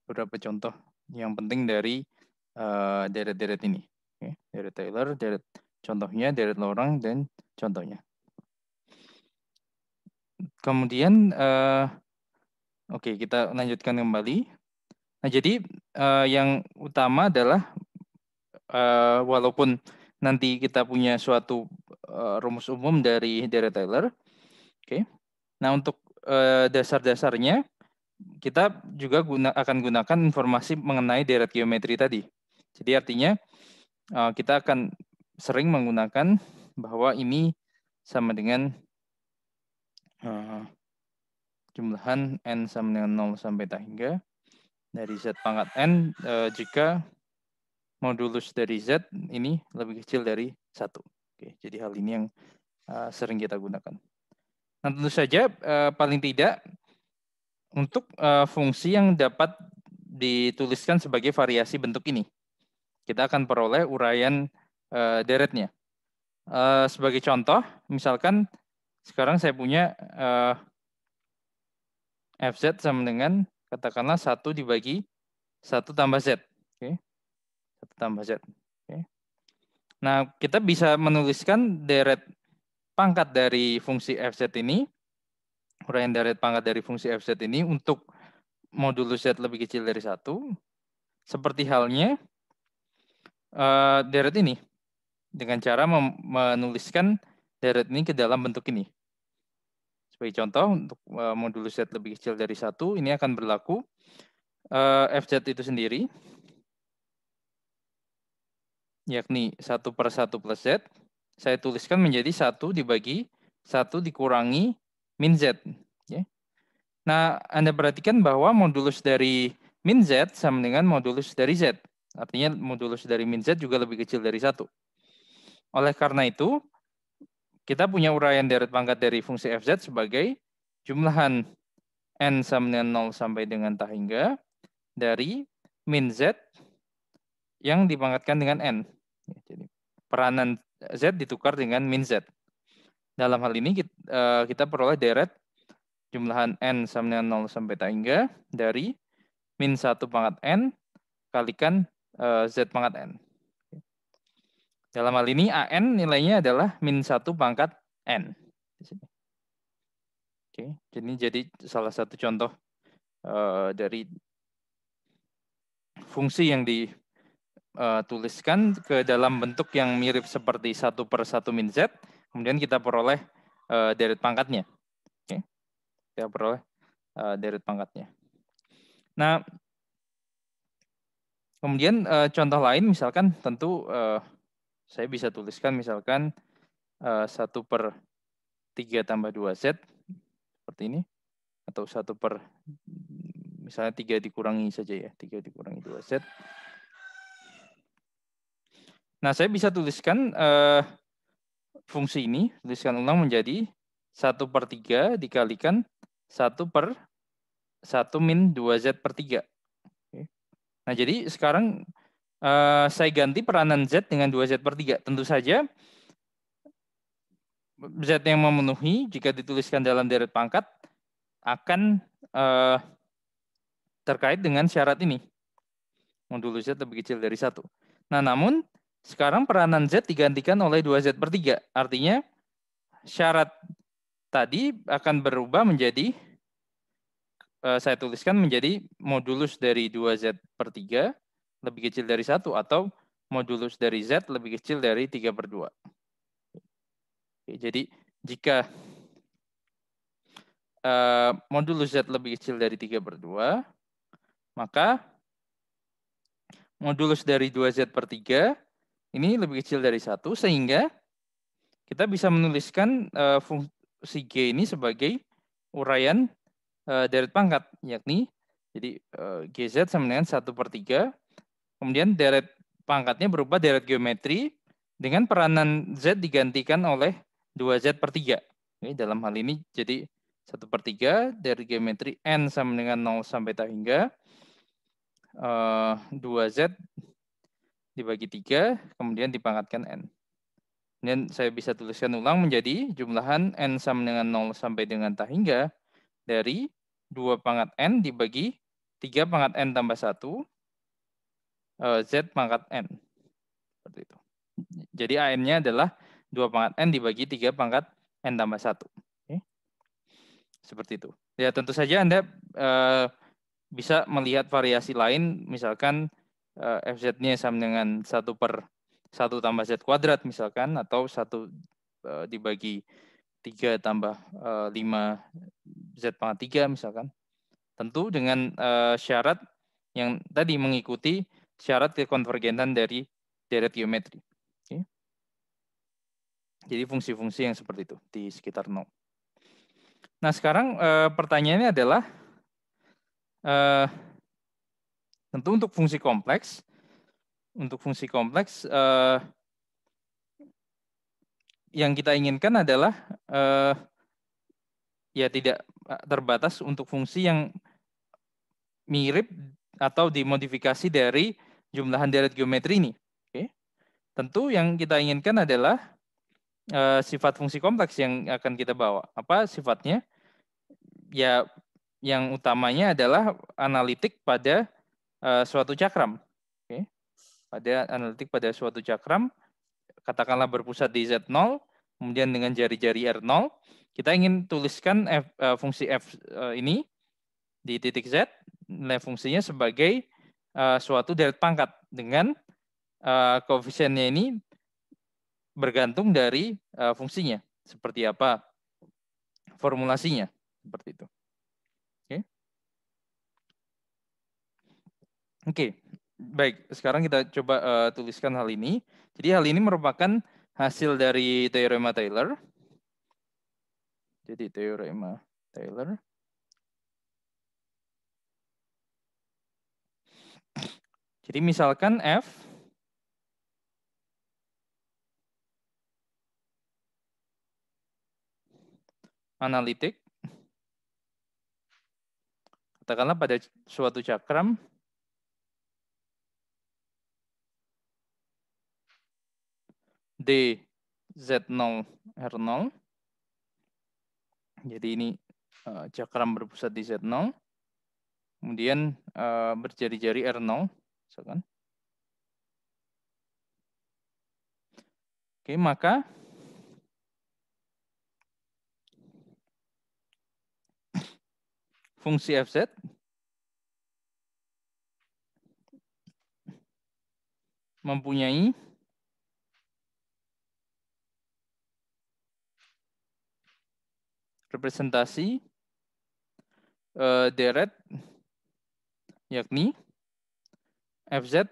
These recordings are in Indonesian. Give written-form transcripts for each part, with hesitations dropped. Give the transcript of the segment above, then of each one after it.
beberapa contoh yang penting dari deret-deret ini. Oke, deret Taylor, deret contohnya, deret Lorang, dan contohnya. Kemudian, oke, kita lanjutkan kembali. Nah, jadi yang utama adalah walaupun nanti kita punya suatu rumus umum dari deret Taylor, oke. Nah, untuk dasar-dasarnya kita juga akan gunakan informasi mengenai deret geometri tadi. Jadi artinya kita akan sering menggunakan bahwa ini sama dengan jumlahan n sama dengan 0 sampai tak hingga dari z pangkat n jika modulus dari z ini lebih kecil dari 1. Oke, jadi hal ini yang sering kita gunakan. Nah, tentu saja paling tidak untuk fungsi yang dapat dituliskan sebagai variasi bentuk ini, kita akan peroleh uraian deretnya. Sebagai contoh, misalkan sekarang saya punya fz sama dengan katakanlah 1 dibagi 1 tambah z. Oke. 1 tambah z. Oke. Nah, kita bisa menuliskan deret pangkat dari fungsi fz ini, uraian deret pangkat dari fungsi fz ini untuk modulus z lebih kecil dari 1, seperti halnya deret ini, dengan cara menuliskan deret ini ke dalam bentuk ini. Sebagai contoh, untuk modulus z lebih kecil dari 1, ini akan berlaku fz itu sendiri, yakni 1 per 1 plus z, saya tuliskan menjadi 1 dibagi 1 dikurangi min z. Okay. Nah, Anda perhatikan bahwa modulus dari min z sama dengan modulus dari z. Artinya modulus dari min z juga lebih kecil dari 1. Oleh karena itu, kita punya uraian deret pangkat dari fungsi fz sebagai jumlahan n sama dengan 0 sampai dengan tak hingga dari min z yang dipangkatkan dengan n. Jadi peranan z ditukar dengan min z. Dalam hal ini kita peroleh deret jumlahan n sama dengan 0 sampai tak hingga dari min 1 pangkat n kalikan z pangkat n. Dalam hal ini an nilainya adalah min 1 pangkat n. Oke, jadi salah satu contoh dari fungsi yang dituliskan ke dalam bentuk yang mirip seperti 1 per 1 min z, kemudian kita peroleh deret pangkatnya. Oke, kita peroleh deret pangkatnya. Nah, kemudian contoh lain misalkan tentu saya bisa tuliskan misalkan 1 per 3 tambah 2z seperti ini, atau 1 per misalnya 3 dikurangi saja ya, 3 dikurangi 2z. Nah, saya bisa tuliskan fungsi ini, tuliskan ulang menjadi 1 per 3 dikalikan 1 per 1 min 2z per 3. Oke. Nah, jadi sekarang saya ganti peranan z dengan 2z per 3. Tentu saja z yang memenuhi jika dituliskan dalam deret pangkat akan terkait dengan syarat ini. Modulus z lebih kecil dari 1. Nah, namun sekarang peranan z digantikan oleh 2z per 3. Artinya syarat tadi akan berubah menjadi, saya tuliskan menjadi modulus dari 2z per 3 lebih kecil dari 1 atau modulus dari z lebih kecil dari 3 per 2. Oke, jadi jika modulus z lebih kecil dari 3 per 2, maka modulus dari 2z per 3 ini lebih kecil dari 1, sehingga kita bisa menuliskan fungsi G ini sebagai uraian deret pangkat, yakni jadi GZ sama dengan 1 per 3, kemudian deret pangkatnya berupa deret geometri dengan peranan Z digantikan oleh 2Z per 3. Oke, dalam hal ini jadi 1 per 3 dari geometri N sama dengan 0 sampai tak hingga 2Z dibagi 3, kemudian dipangkatkan N. Kemudian saya bisa tuliskan ulang menjadi jumlahan N sama dengan 0 sampai dengan tak hingga dari 2 pangkat N dibagi 3 pangkat N tambah 1, Z pangkat N. Seperti itu. Jadi AN-nya adalah 2 pangkat N dibagi 3 pangkat N tambah 1. Oke. Seperti itu. Ya tentu saja Anda bisa melihat variasi lain, misalkan FZ-nya sama dengan 1 per 1 tambah Z kuadrat misalkan, atau 1 dibagi 3 tambah 5 Z pangkat 3 misalkan. Tentu dengan syarat yang tadi mengikuti syarat kekonvergentan dari deret geometri. Oke. Jadi fungsi-fungsi yang seperti itu di sekitar 0. Nah sekarang pertanyaannya adalah tentu untuk fungsi kompleks, yang kita inginkan adalah ya tidak terbatas untuk fungsi yang mirip atau dimodifikasi dari jumlahan deret geometri ini. Oke. Tentu yang kita inginkan adalah sifat fungsi kompleks yang akan kita bawa. Apa sifatnya? Ya, yang utamanya adalah analitik pada suatu cakram. Oke. Pada analitik pada suatu cakram, katakanlah berpusat di Z0, kemudian dengan jari-jari R0, kita ingin tuliskan fungsi F ini di titik Z, nilai fungsinya sebagai suatu deret pangkat dengan koefisiennya ini bergantung dari fungsinya. Seperti apa formulasinya. Seperti itu. Oke. Baik, sekarang kita coba tuliskan hal ini. Jadi hal ini merupakan hasil dari teorema Taylor. Jadi teorema Taylor. Jadi misalkan F analitik, katakanlah pada suatu cakram D Z0 R0. Jadi ini cakram berpusat di Z0. Kemudian berjari-jari R0. Misalkan. Oke, maka fungsi Fz mempunyai representasi deret, yakni Fz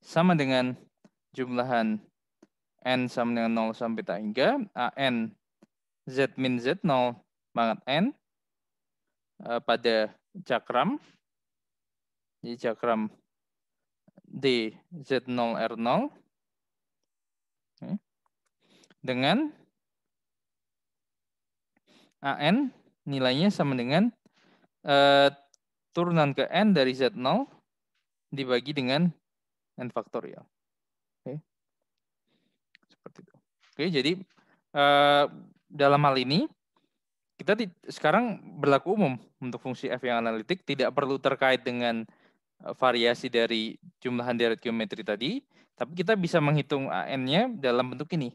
sama dengan jumlahan N sama dengan 0 sampai tak hingga AN Z min Z0 pangkat N pada cakram. Jadi cakram D Z0 R0 dengan AN nilainya sama dengan turunan ke N dari Z0 dibagi dengan N faktorial. Oke. Seperti itu. Oke, jadi dalam hal ini kita sekarang berlaku umum untuk fungsi F yang analitik, tidak perlu terkait dengan variasi dari jumlahan deret geometri tadi, tapi kita bisa menghitung AN-nya dalam bentuk ini.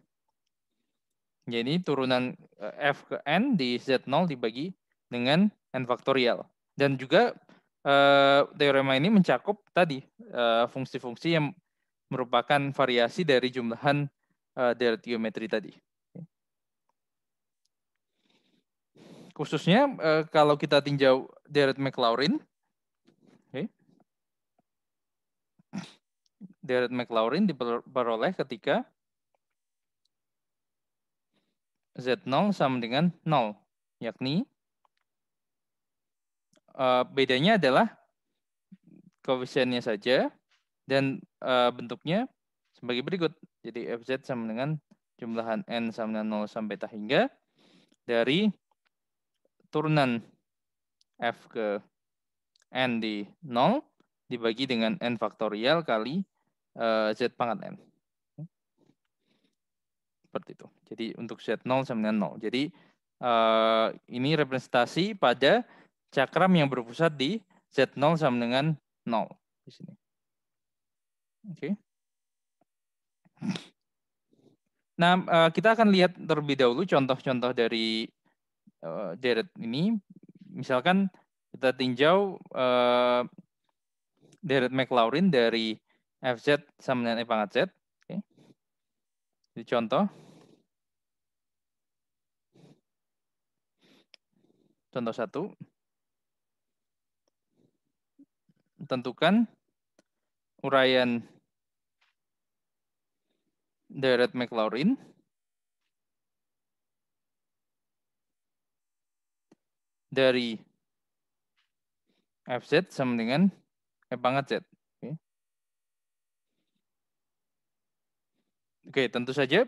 Jadi turunan F ke N di Z0 dibagi dengan N faktorial. Dan juga teorema ini mencakup tadi fungsi-fungsi yang merupakan variasi dari jumlahan deret geometri tadi. Khususnya kalau kita tinjau deret Maclaurin, deret Maclaurin diperoleh ketika Z0 sama dengan 0, yakni bedanya adalah koefisiennya saja dan bentuknya sebagai berikut. Jadi Fz sama dengan jumlahan N sama dengan 0 sampai tak hingga dari turunan F ke N di 0 dibagi dengan N faktorial kali Z pangkat N. Seperti itu. Jadi untuk Z0 sama dengan 0. Jadi ini representasi pada cakram yang berpusat di Z0 sama dengan 0 di sini. Oke. Nah, kita akan lihat terlebih dahulu contoh-contoh dari deret ini. Misalkan kita tinjau deret Maclaurin dari Fz sama dengan E pangkat Z. Oke. Jadi contoh 1. Tentukan uraian deret Maclaurin dari Fz sama dengan E pangkat Z. Oke, tentu saja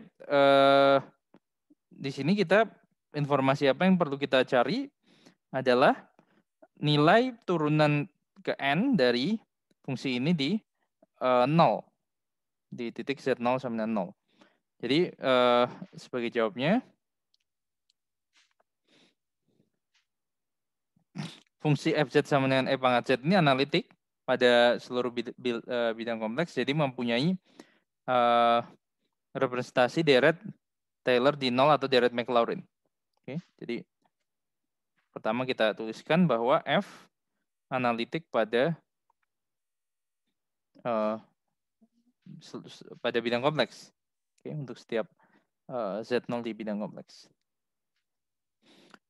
di sini kita informasi apa yang perlu kita cari adalah nilai turunan ke N dari fungsi ini di 0. Di titik Z0 sama dengan 0. Jadi sebagai jawabnya, fungsi Fz sama dengan E pangkat Z ini analitik pada seluruh bidang kompleks, jadi mempunyai representasi deret Taylor di 0 atau deret Maclaurin. Oke, jadi pertama kita tuliskan bahwa F analitik pada bidang kompleks. Oke, untuk setiap Z0 di bidang kompleks.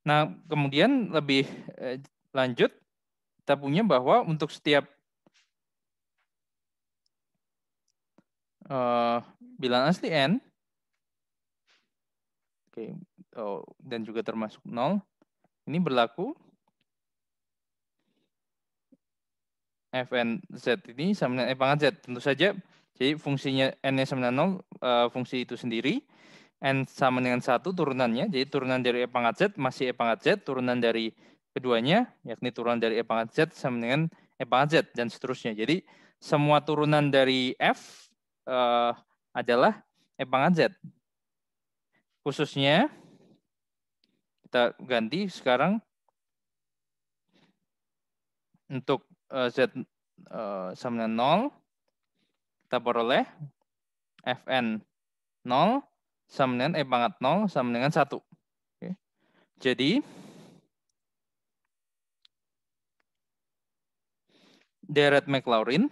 Nah, kemudian lebih lanjut, kita punya bahwa untuk setiap bilangan asli N, oke, dan juga termasuk 0, ini berlaku Fn Z ini sama dengan E pangkat Z. Tentu saja, jadi fungsinya N-nya sama dengan 0, fungsi itu sendiri. N sama dengan 1 turunannya, jadi turunan dari E pangkat Z masih E pangkat Z, turunan dari keduanya, yakni turunan dari E pangkat Z sama dengan E pangkat Z, dan seterusnya. Jadi semua turunan dari F adalah E pangkat Z. Khususnya, kita ganti sekarang untuk Z sama dengan 0, kita peroleh Fn 0 sama dengan E pangkat 0 sama dengan 1. Oke. Jadi, deret Maclaurin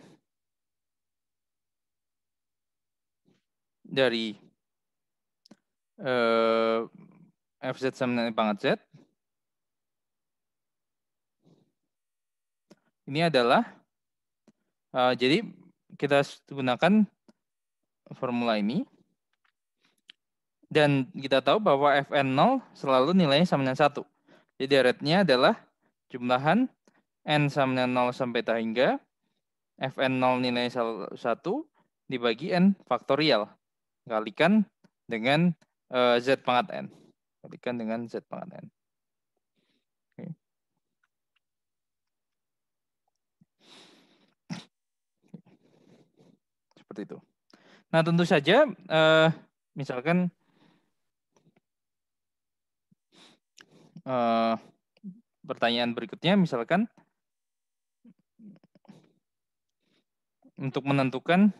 dari Fz sama dengan E pangkat Z ini adalah, jadi kita gunakan formula ini. Dan kita tahu bahwa Fn0 selalu nilainya sama dengan 1. Jadi deretnya adalah jumlahan N sama dengan 0 sampai tak hingga Fn0 nilainya 1 dibagi N faktorial. Kalikan dengan Z pangkat N. Kalikan dengan Z pangkat N. Oke. Seperti itu. Nah, tentu saja misalkan pertanyaan berikutnya, misalkan untuk menentukan,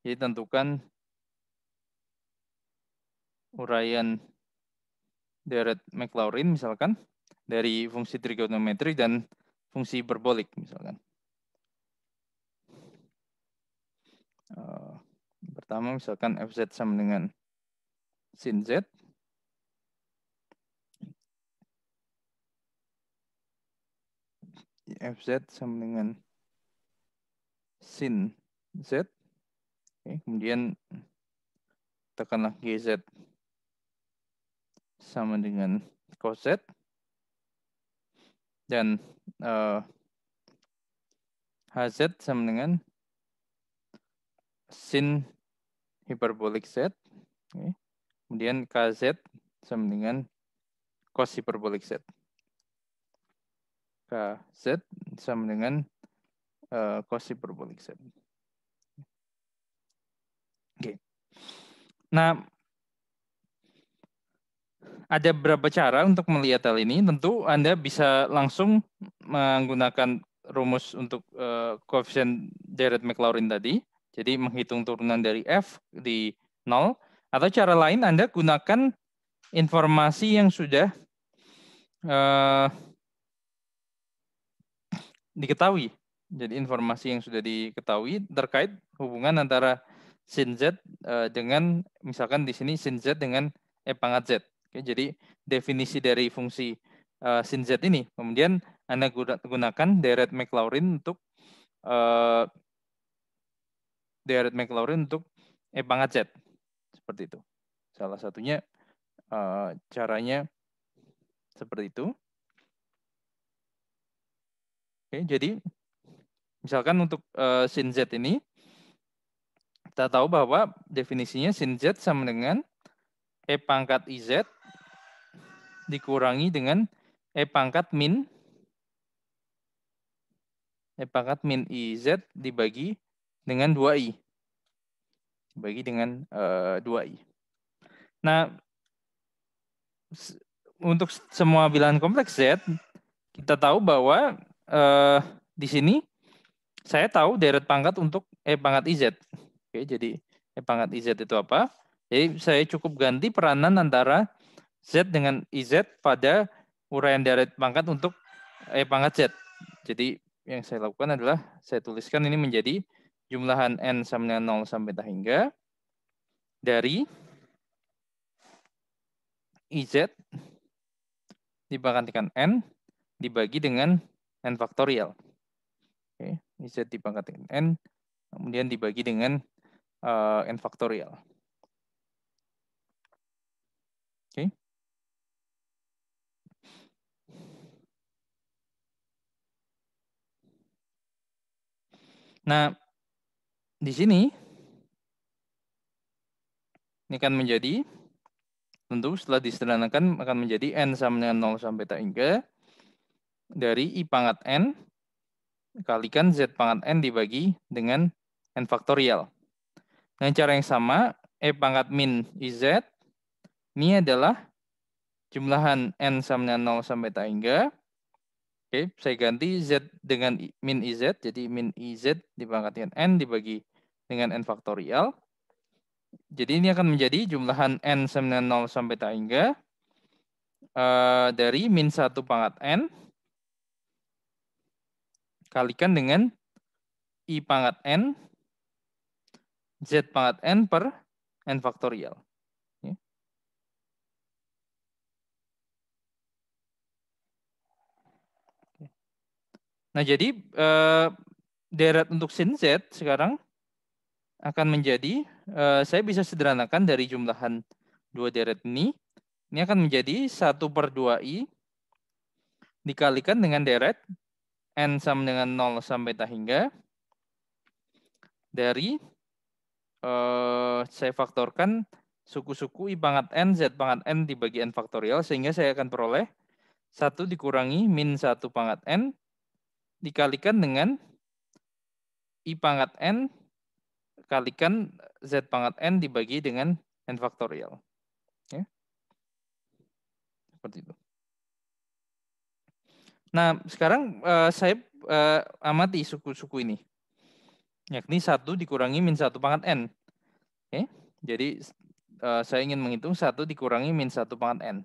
jadi tentukan uraian deret Maclaurin misalkan dari fungsi trigonometri dan fungsi hiperbolik misalkan. Pertama misalkan Fz sama dengan sin Z. Fz sama dengan sin Z. Oke, kemudian tekanlah Gz sama dengan cos Z. Dan Hz sama dengan sin hiperbolik Z. Oke. Kemudian Kz sama dengan cos hiperbolik Z. Kz sama dengan cos hiperbolik Z. Oke. Nah, Ada beberapa cara untuk melihat hal ini. Tentu Anda bisa langsung menggunakan rumus untuk koefisien Dirac-Maclaurin tadi. Jadi menghitung turunan dari F di 0. Atau cara lain Anda gunakan informasi yang sudah diketahui. Jadi informasi yang sudah diketahui terkait hubungan antara sin Z dengan, misalkan di sini sin Z dengan E pangkat Z. Oke, jadi definisi dari fungsi sin Z ini. Kemudian Anda gunakan Dirac-Maclaurin untuk E pangkat Z. Seperti itu. Salah satunya caranya seperti itu. Oke, jadi misalkan untuk sin Z ini, kita tahu bahwa definisinya sin Z sama dengan E pangkat IZ dikurangi dengan E pangkat min IZ dibagi dengan 2I. Dibagi dengan 2I. Nah, untuk semua bilangan kompleks Z, kita tahu bahwa di sini saya tahu deret pangkat untuk E pangkat IZ. Oke, jadi E pangkat IZ itu apa? Jadi saya cukup ganti peranan antara Z dengan IZ pada uraian deret pangkat untuk E pangkat Z. Jadi yang saya lakukan adalah saya tuliskan ini menjadi jumlahan N sama dengan 0 sampai tak hingga dari IZ dipangkatkan N dibagi dengan N faktorial. Oke, IZ dipangkatkan N, kemudian dibagi dengan N faktorial. Oke. Nah, di sini ini akan menjadi, tentu setelah disederhanakan akan menjadi N sama dengan 0 sampai tak hingga dari I pangkat N kalikan Z pangkat N dibagi dengan N faktorial. Dengan cara yang sama, E pangkat min IZ ini adalah jumlahan N sama dengan 0 sampai tak hingga. Oke, saya ganti Z dengan min IZ, jadi min IZ dipangkatkan N dibagi dengan N faktorial. Jadi ini akan menjadi jumlahan N sama dengan 0 sampai tak hingga dari min 1 pangkat N kalikan dengan I pangkat N Z pangkat N per N faktorial. Nah, jadi deret untuk sin Z sekarang akan menjadi, saya bisa sederhanakan dari jumlahan dua deret ini akan menjadi 1/2I dikalikan dengan deret N sama dengan 0 sampai tak hingga dari, saya faktorkan suku-suku I pangkat N, Z pangkat N dibagi N faktorial, sehingga saya akan peroleh 1 dikurangi min 1 pangkat N dikalikan dengan I pangkat N kalikan Z pangkat N dibagi dengan N faktorial. Ya. Seperti itu. Nah, sekarang saya amati suku-suku ini. Yakni 1 dikurangi min 1 pangkat N. Oke. Jadi saya ingin menghitung 1 dikurangi min 1 pangkat N.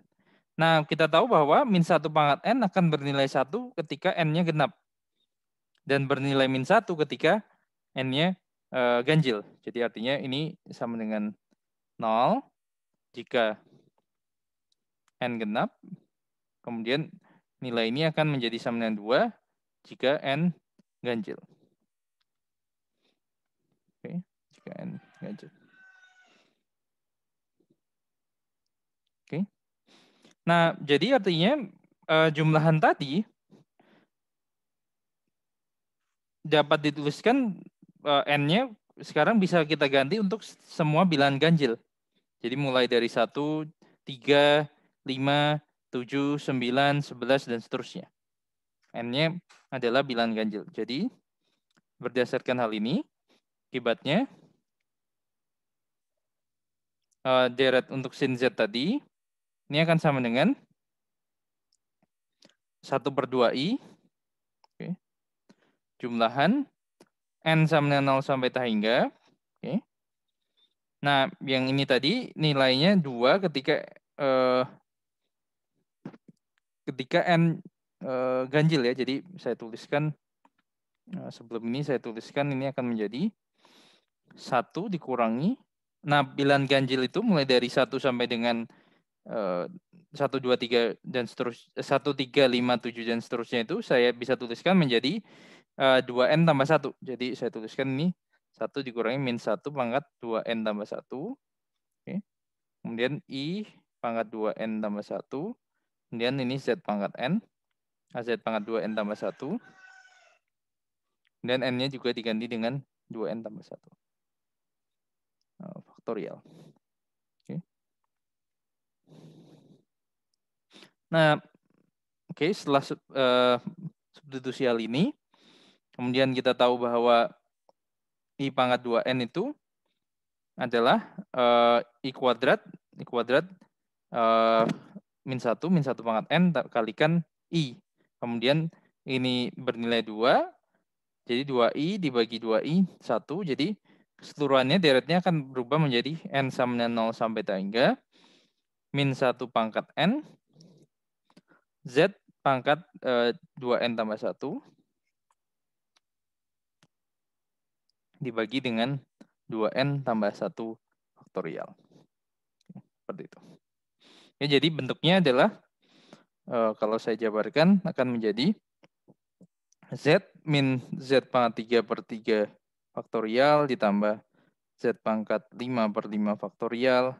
Nah, kita tahu bahwa min 1 pangkat N akan bernilai 1 ketika N-nya genap. Dan bernilai min 1 ketika N-nya ganjil. Jadi artinya ini sama dengan 0 jika N genap. Kemudian nilai ini akan menjadi sama dengan 2 jika N ganjil. Oke, jika N ganjil. Oke. Nah, jadi artinya jumlahan tadi dapat dituliskan N-nya sekarang bisa kita ganti untuk semua bilangan ganjil. Jadi mulai dari 1, 3, 5, 7, 9, 11, dan seterusnya. N-nya adalah bilangan ganjil. Jadi berdasarkan hal ini, akibatnya deret untuk sin Z tadi Ini akan sama dengan 1/2i. Oke. Jumlahan n sama dengan 0 sampai tak hingga. Oke. Nah, yang ini tadi nilainya 2 ketika n ganjil ya. Jadi saya tuliskan sebelum ini saya tuliskan ini akan menjadi 1 dikurangi. Nah, bilangan ganjil itu mulai dari 1 sampai dengan 1, 2, 3 dan seterusnya, 1, 3, 5, 7 dan seterusnya itu saya bisa tuliskan menjadi 2n tambah 1. Jadi saya tuliskan ini 1 dikurangi min 1 pangkat 2n tambah 1. Oke. Kemudian I pangkat 2n tambah 1. Kemudian ini Z pangkat n. Z pangkat 2n tambah 1. Dan n-nya juga diganti dengan 2n tambah 1. Faktorial. Oke. Nah, oke, setelah substitusi hal ini, kemudian kita tahu bahwa I pangkat 2n itu adalah I kuadrat min 1 pangkat n kalikan I. Kemudian ini bernilai 2, jadi 2i dibagi 2i 1, jadi keseluruhannya deretnya akan berubah menjadi n sama dengan 0 sampai tak hingga min 1 pangkat n Z pangkat 2n tambah 1 dibagi dengan 2n tambah 1 faktorial. Seperti itu. Ya, jadi bentuknya adalah kalau saya jabarkan akan menjadi Z min Z pangkat 3/3 faktorial ditambah Z pangkat 5/5 faktorial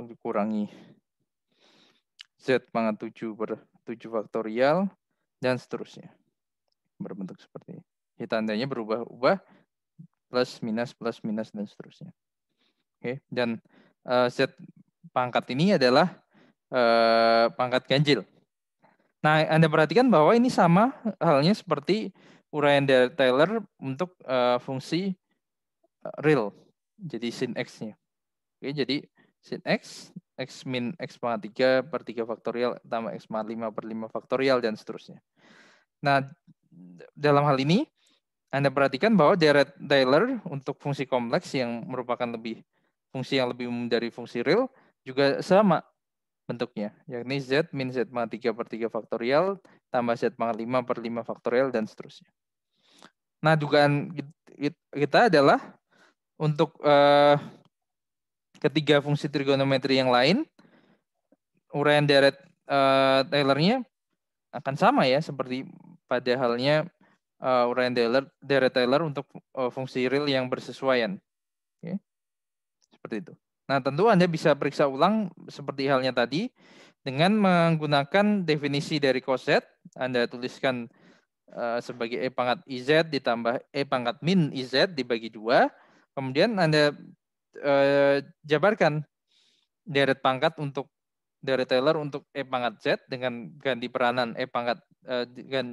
dikurangi Z pangkat 7/7 faktorial dan seterusnya. Berbentuk seperti ini. Ya, tandanya berubah-ubah plus minus dan seterusnya. Oke, dan Z pangkat ini adalah pangkat ganjil. Nah, Anda perhatikan bahwa ini sama halnya seperti uraian dari Taylor untuk fungsi real. Jadi sin X-nya. Oke, jadi sin X, X min X pangkat 3/3 faktorial tambah X pangkat 5/5 faktorial dan seterusnya. Nah, dalam hal ini Anda perhatikan bahwa deret Taylor untuk fungsi kompleks yang merupakan fungsi yang lebih umum dari fungsi real juga sama bentuknya, yakni Z min Z pangkat 3/3 faktorial tambah Z pangkat 5/5 faktorial dan seterusnya. Nah, dugaan kita adalah untuk ketiga fungsi trigonometri yang lain, uraian deret Taylor-nya akan sama ya, seperti pada halnya uraian deret Taylor untuk fungsi real yang bersesuaian. Oke. Seperti itu. Nah, tentu Anda bisa periksa ulang seperti halnya tadi dengan menggunakan definisi dari coset. Anda tuliskan sebagai E pangkat IZ ditambah E pangkat min IZ dibagi 2. Kemudian Anda jabarkan deret pangkat untuk deret Taylor untuk E pangkat Z dengan ganti peranan E pangkat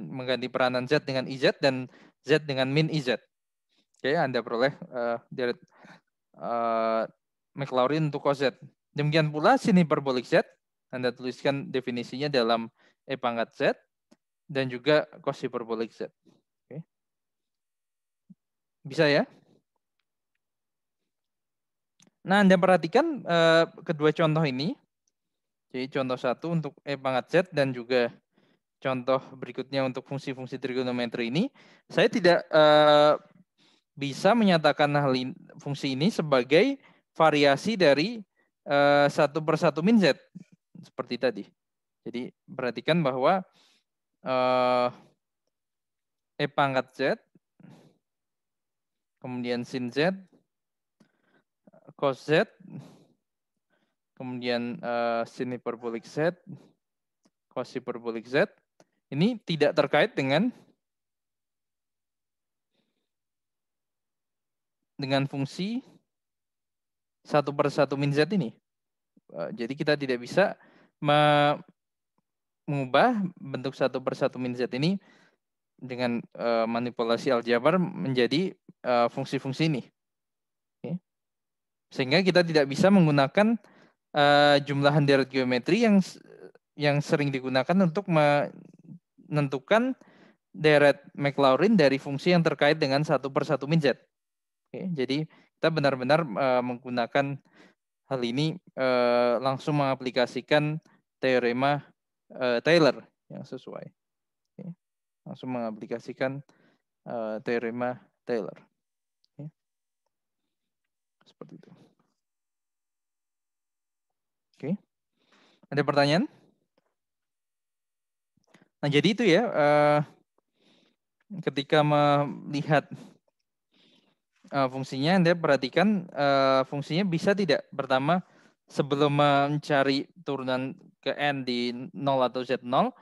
mengganti peranan Z dengan IZ dan Z dengan min IZ. Oke, Anda peroleh deret Maclaurin untuk coset. Demikian pula sin hiperbolik Z, Anda tuliskan definisinya dalam E pangkat Z dan juga cos hiperbolik Z. Oke. Bisa ya? Nah, Anda perhatikan kedua contoh ini. Jadi contoh 1 untuk E pangkat Z dan juga contoh berikutnya untuk fungsi-fungsi trigonometri ini, saya tidak bisa menyatakan fungsi ini sebagai variasi dari 1/1 min Z seperti tadi. Jadi perhatikan bahwa E pangkat Z, kemudian sin Z, cos Z, kemudian sin hiperbolik Z, cos hiperbolik Z, ini tidak terkait dengan fungsi 1/1 min Z ini. Jadi kita tidak bisa mengubah bentuk 1/1 min Z ini dengan manipulasi aljabar menjadi fungsi-fungsi ini. Oke. Sehingga kita tidak bisa menggunakan jumlahan deret geometri yang sering digunakan untuk menentukan deret Maclaurin dari fungsi yang terkait dengan 1/1 min Z. Oke, jadi kita benar-benar menggunakan hal ini langsung mengaplikasikan teorema Taylor yang sesuai. Oke, langsung mengaplikasikan teorema Taylor. Oke, seperti itu. Oke, ada pertanyaan? Nah, jadi itu ya, ketika melihat fungsinya, Anda perhatikan fungsinya bisa tidak. Pertama, sebelum mencari turunan ke N di 0 atau Z0,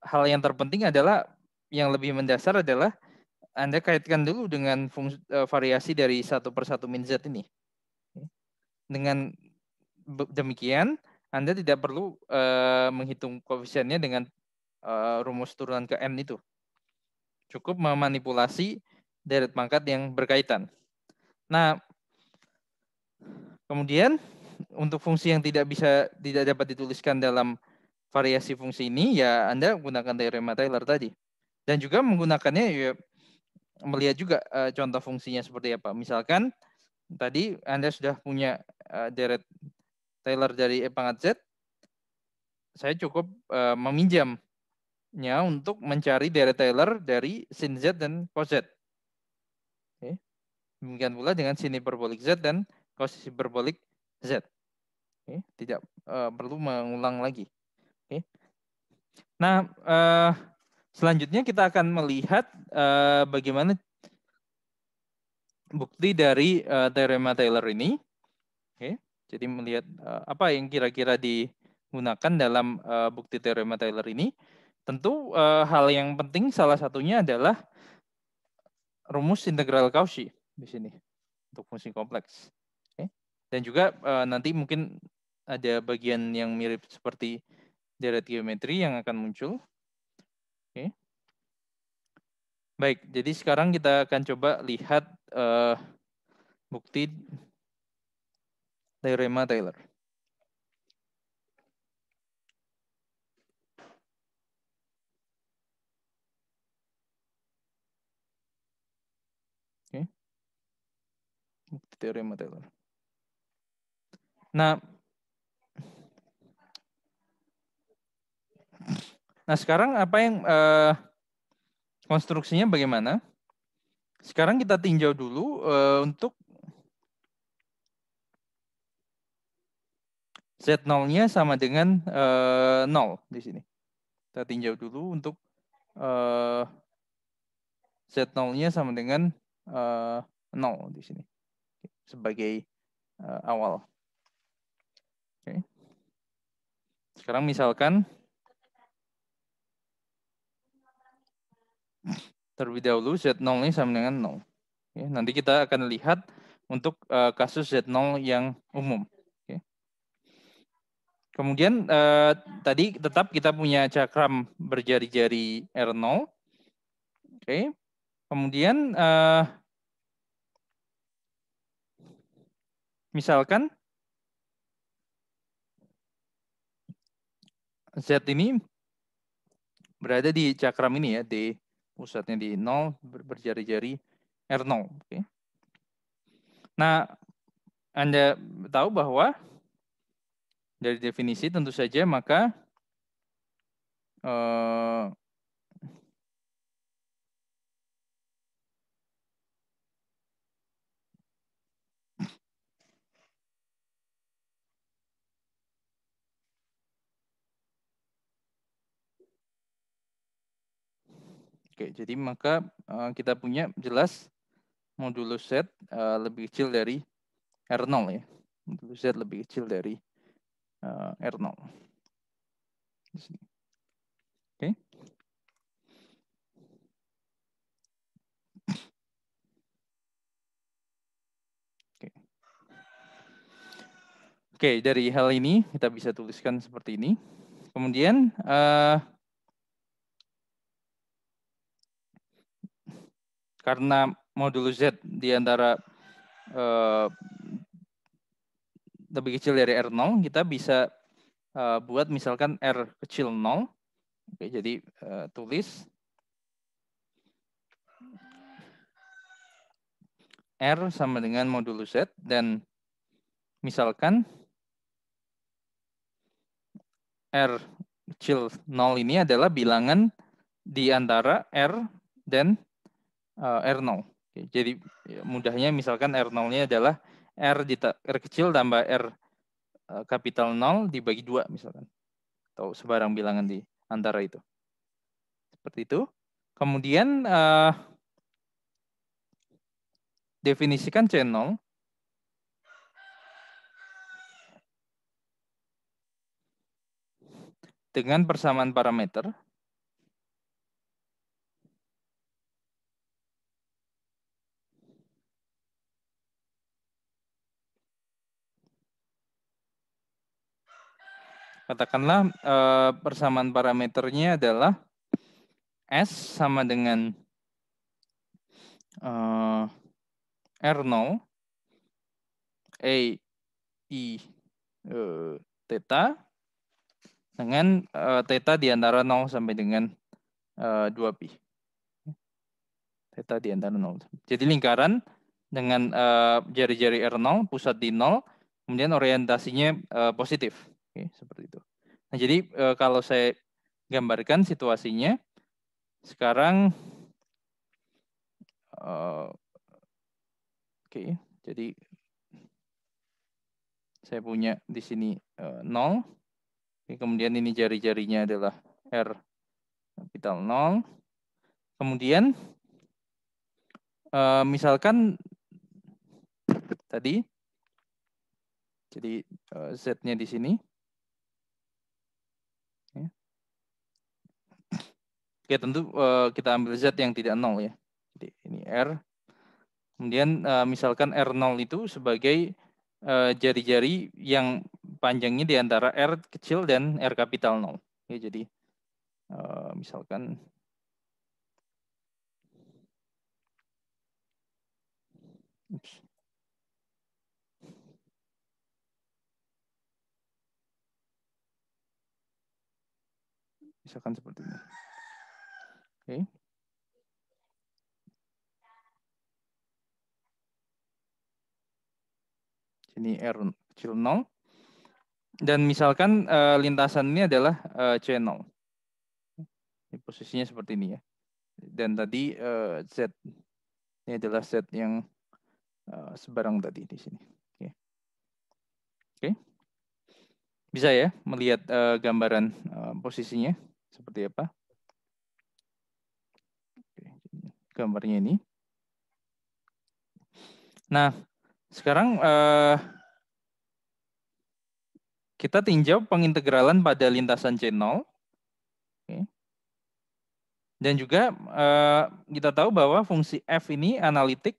hal yang terpenting adalah, yang lebih mendasar adalah Anda kaitkan dulu dengan variasi dari 1/1 min Z ini. Dengan demikian, Anda tidak perlu menghitung koefisiennya dengan rumus turunan ke N itu. Cukup memanipulasi deret pangkat yang berkaitan. Nah, kemudian untuk fungsi yang tidak dapat dituliskan dalam variasi fungsi ini, ya Anda gunakan teorema Taylor tadi. Dan juga menggunakannya ya, melihat juga contoh fungsinya seperti apa. Misalkan tadi Anda sudah punya deret Taylor dari E pangkat Z, saya cukup meminjamnya untuk mencari deret Taylor dari sin Z dan cos Z. Oke. Demikian pula dengan sin hiperbolik Z dan cos hiperbolik Z. Oke. Tidak perlu mengulang lagi. Oke. Nah, selanjutnya kita akan melihat bagaimana bukti dari teorema Taylor ini. Oke. Jadi melihat apa yang kira-kira digunakan dalam bukti teorema Taylor ini. Tentu hal yang penting salah satunya adalah rumus integral Cauchy di sini untuk fungsi kompleks. Oke. Dan juga nanti mungkin ada bagian yang mirip seperti deret geometri yang akan muncul. Oke. Baik, jadi sekarang kita akan coba lihat bukti teorema Taylor. Oke. Bukti teorema Taylor. Nah, sekarang apa yang konstruksinya bagaimana? Sekarang kita tinjau dulu untuk Z0-nya sama dengan 0 di sini. Kita tinjau dulu untuk Z0-nya sama dengan 0 di sini sebagai awal. Oke. Sekarang misalkan terlebih dahulu Z0-nya sama dengan 0. Oke. Nanti kita akan lihat untuk kasus Z0 yang umum. Oke. Kemudian tadi tetap kita punya cakram berjari-jari R0. Oke. Kemudian misalkan Z ini berada di cakram ini ya, di pusatnya di 0, berjari-jari R0. Oke. Nah, Anda tahu bahwa dari definisi tentu saja maka oke, jadi maka kita punya jelas modulus Z lebih kecil dari R0 ya. Modulus Z lebih kecil dari R0. Oke. Oke, dari hal ini kita bisa tuliskan seperti ini. Kemudian karena modulus Z di antara lebih kecil dari R0, kita bisa buat misalkan R kecil 0. Oke, jadi tulis R sama dengan modulus Z, dan misalkan R kecil 0 ini adalah bilangan di antara R dan R0. Oke, jadi mudahnya misalkan R0-nya adalah R kecil tambah R kapital 0 dibagi 2 misalkan. Atau sebarang bilangan di antara itu. Seperti itu. Kemudian definisikan C0 dengan persamaan parameter katakanlah persamaan parameternya adalah S sama dengan R0 A I theta dengan theta di antara 0 sampai dengan 2pi. Theta di antara 0. Jadi lingkaran dengan jari-jari R0, pusat di 0, kemudian orientasinya positif. Oke, seperti itu. Nah, jadi kalau saya gambarkan situasinya, sekarang oke, jadi saya punya di sini 0. Oke, kemudian ini jari-jarinya adalah R kapital 0. Kemudian misalkan tadi, jadi Z-nya di sini. Oke, tentu kita ambil Z yang tidak 0 ya. Jadi ini R. Kemudian misalkan R0 itu sebagai jari-jari yang panjangnya di antara R kecil dan R kapital 0. Oke, jadi misalkan misalkan seperti ini. Oke. Ini R kecil 0. Dan misalkan lintasan ini adalah C0. Ini posisinya seperti ini ya. Dan tadi Z ini adalah Z yang sebarang tadi di sini. Oke. Oke. Bisa ya melihat gambaran posisinya seperti apa? Oke. Gambarnya ini. Nah, sekarang kita tinjau pengintegralan pada lintasan C0. Oke. Dan juga kita tahu bahwa fungsi F ini analitik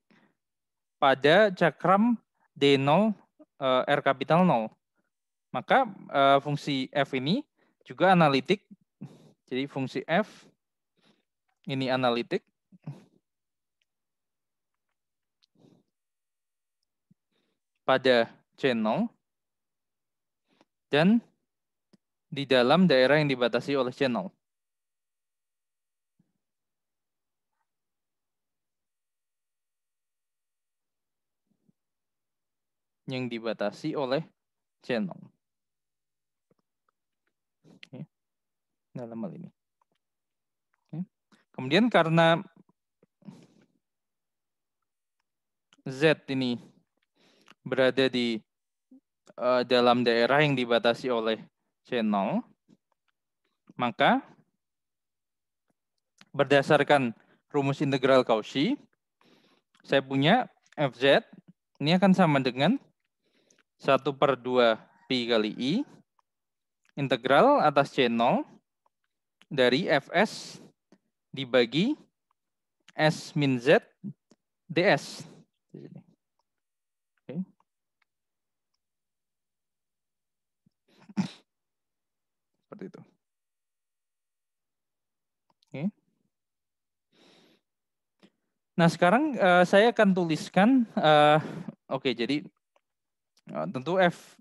pada cakram D0 R kapital 0. Maka fungsi F ini juga analitik. Jadi fungsi F ini analitik pada C0 dan di dalam daerah yang dibatasi oleh C0. Yang dibatasi oleh C0. Oke. Dalam hal ini. Oke. Kemudian karena Z ini berada di dalam daerah yang dibatasi oleh C0, maka berdasarkan rumus integral Cauchy, saya punya Fz ini akan sama dengan 1/2 pi kali I integral atas C0 dari Fs dibagi S min Z ds. Oke. Seperti itu. Oke. Nah, sekarang saya akan tuliskan, oke, jadi tentu F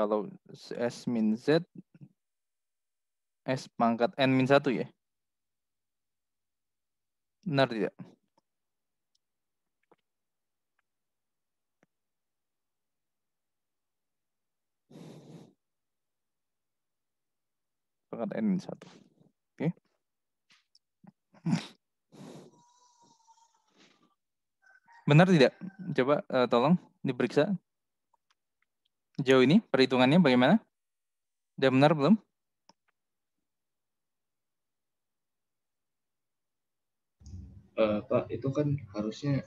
Kalau S min Z, S pangkat N min 1 ya? Benar tidak? Pangkat N min 1. Oke. Benar tidak? Coba tolong diperiksa. Jauh ini perhitungannya bagaimana? Sudah benar belum? Pak, itu kan harusnya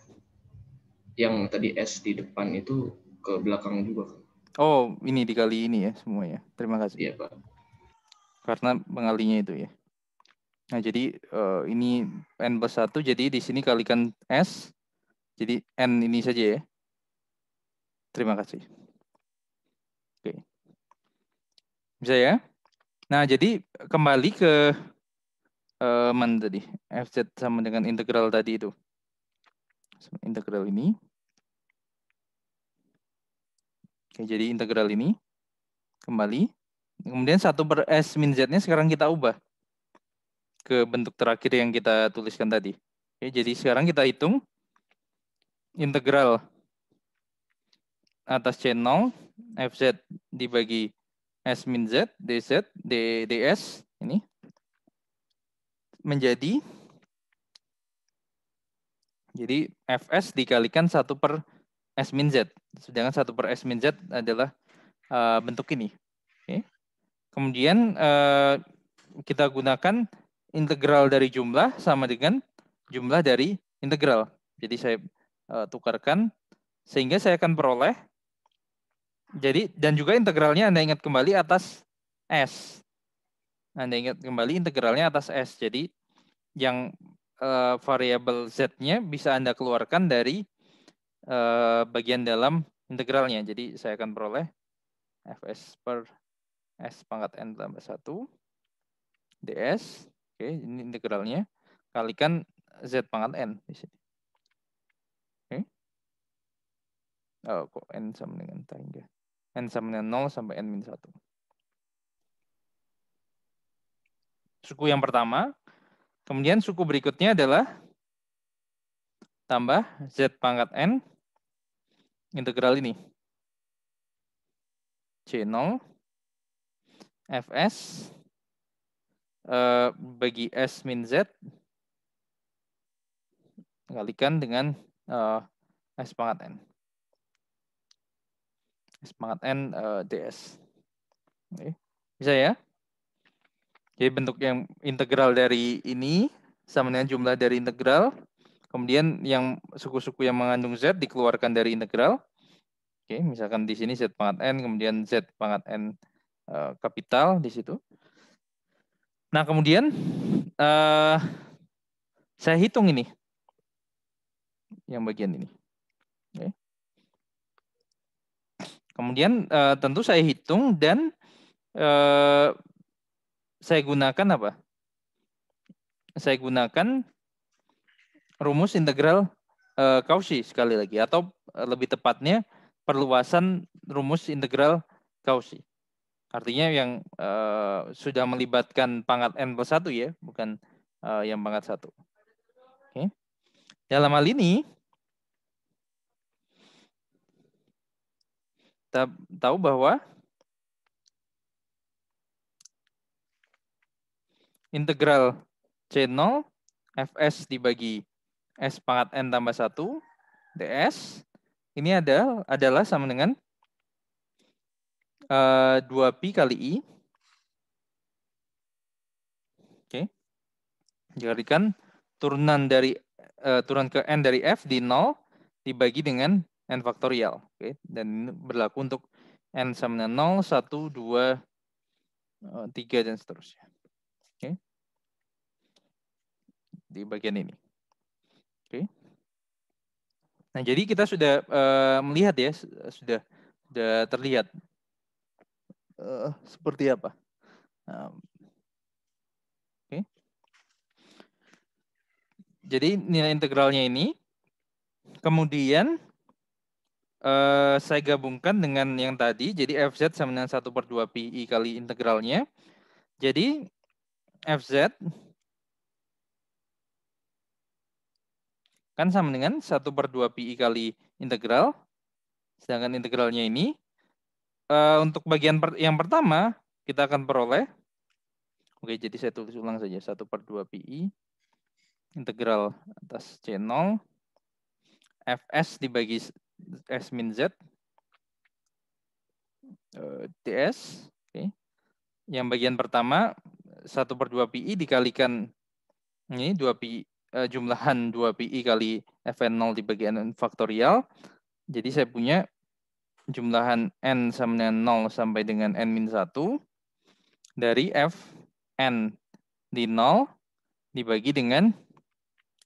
yang tadi S di depan itu ke belakang juga kan? Oh, ini dikali ini ya semuanya. Terima kasih. Iya, Pak. Karena pengalinya itu ya. Nah, jadi ini N plus 1, jadi di sini kalikan S. Jadi N ini saja ya. Terima kasih. Oke. Bisa ya? Nah, jadi kembali ke mana tadi? FZ sama dengan integral tadi itu. Integral ini. Oke, jadi integral ini kembali. Kemudian 1 per S min Z-nya sekarang kita ubah ke bentuk terakhir yang kita tuliskan tadi. Oke, jadi sekarang kita hitung integral atas C0 FZ dibagi S min Z dz ds ini menjadi, jadi Fs dikalikan 1 per S min Z. Sedangkan 1 per S min Z adalah bentuk ini. Oke. Kemudian kita gunakan integral dari jumlah sama dengan jumlah dari integral. Jadi saya tukarkan sehingga saya akan peroleh. Jadi dan juga integralnya Anda ingat kembali atas S. Anda ingat kembali integralnya atas S. Jadi yang variabel Z-nya bisa Anda keluarkan dari bagian dalam integralnya. Jadi saya akan peroleh Fs per S pangkat N tambah 1 ds. Oke, ini integralnya. Kalikan Z pangkat N di sini. Oke. Oh, kok N sama dengan tangga. N sama dengan 0 sampai N min 1. Suku yang pertama. Kemudian suku berikutnya adalah tambah Z pangkat N integral ini. C0 Fs bagi S min Z kalikan dengan S pangkat N. S pangkat N ds. Oke. Bisa ya? Jadi bentuk yang integral dari ini sama dengan jumlah dari integral. Kemudian yang suku-suku yang mengandung Z dikeluarkan dari integral. Oke, misalkan di sini Z pangkat N, kemudian Z pangkat N kapital di situ. Nah, kemudian saya hitung ini. Yang bagian ini. Oke. Kemudian tentu saya hitung dan saya gunakan apa? Saya gunakan rumus integral Cauchy sekali lagi, atau lebih tepatnya perluasan rumus integral Cauchy. Artinya yang sudah melibatkan pangkat N plus 1 ya, bukan yang pangkat 1. Oke. Dalam hal ini, kita tahu bahwa integral C0 Fs dibagi S pangkat N tambah 1 ds ini adalah sama dengan 2pi kali I. Oke. Jadikan turunan ke N dari F di 0 dibagi dengan N faktorial. Oke. Dan ini berlaku untuk N sama dengan 0, 1, 2, 3, dan seterusnya. Oke. Di bagian ini. Oke. Nah, jadi kita sudah melihat ya, sudah terlihat seperti apa. Oke. Jadi nilai integralnya ini kemudian saya gabungkan dengan yang tadi. Jadi FZ sama dengan 1/2 PI kali integralnya. Jadi FZ kan sama dengan 1/2 PI kali integral. Sedangkan integralnya ini untuk bagian yang pertama kita akan peroleh. Oke, jadi saya tulis ulang saja. 1/2 PI integral atas C0 Fs dibagi S min Z ds. Oke. Yang bagian pertama 1/2 PI dikalikan ini 2 PI jumlahan 2 PI kali Fn0 dibagi N faktorial. Jadi saya punya jumlahan N sama dengan 0 sampai dengan N-1 dari Fn di 0 dibagi dengan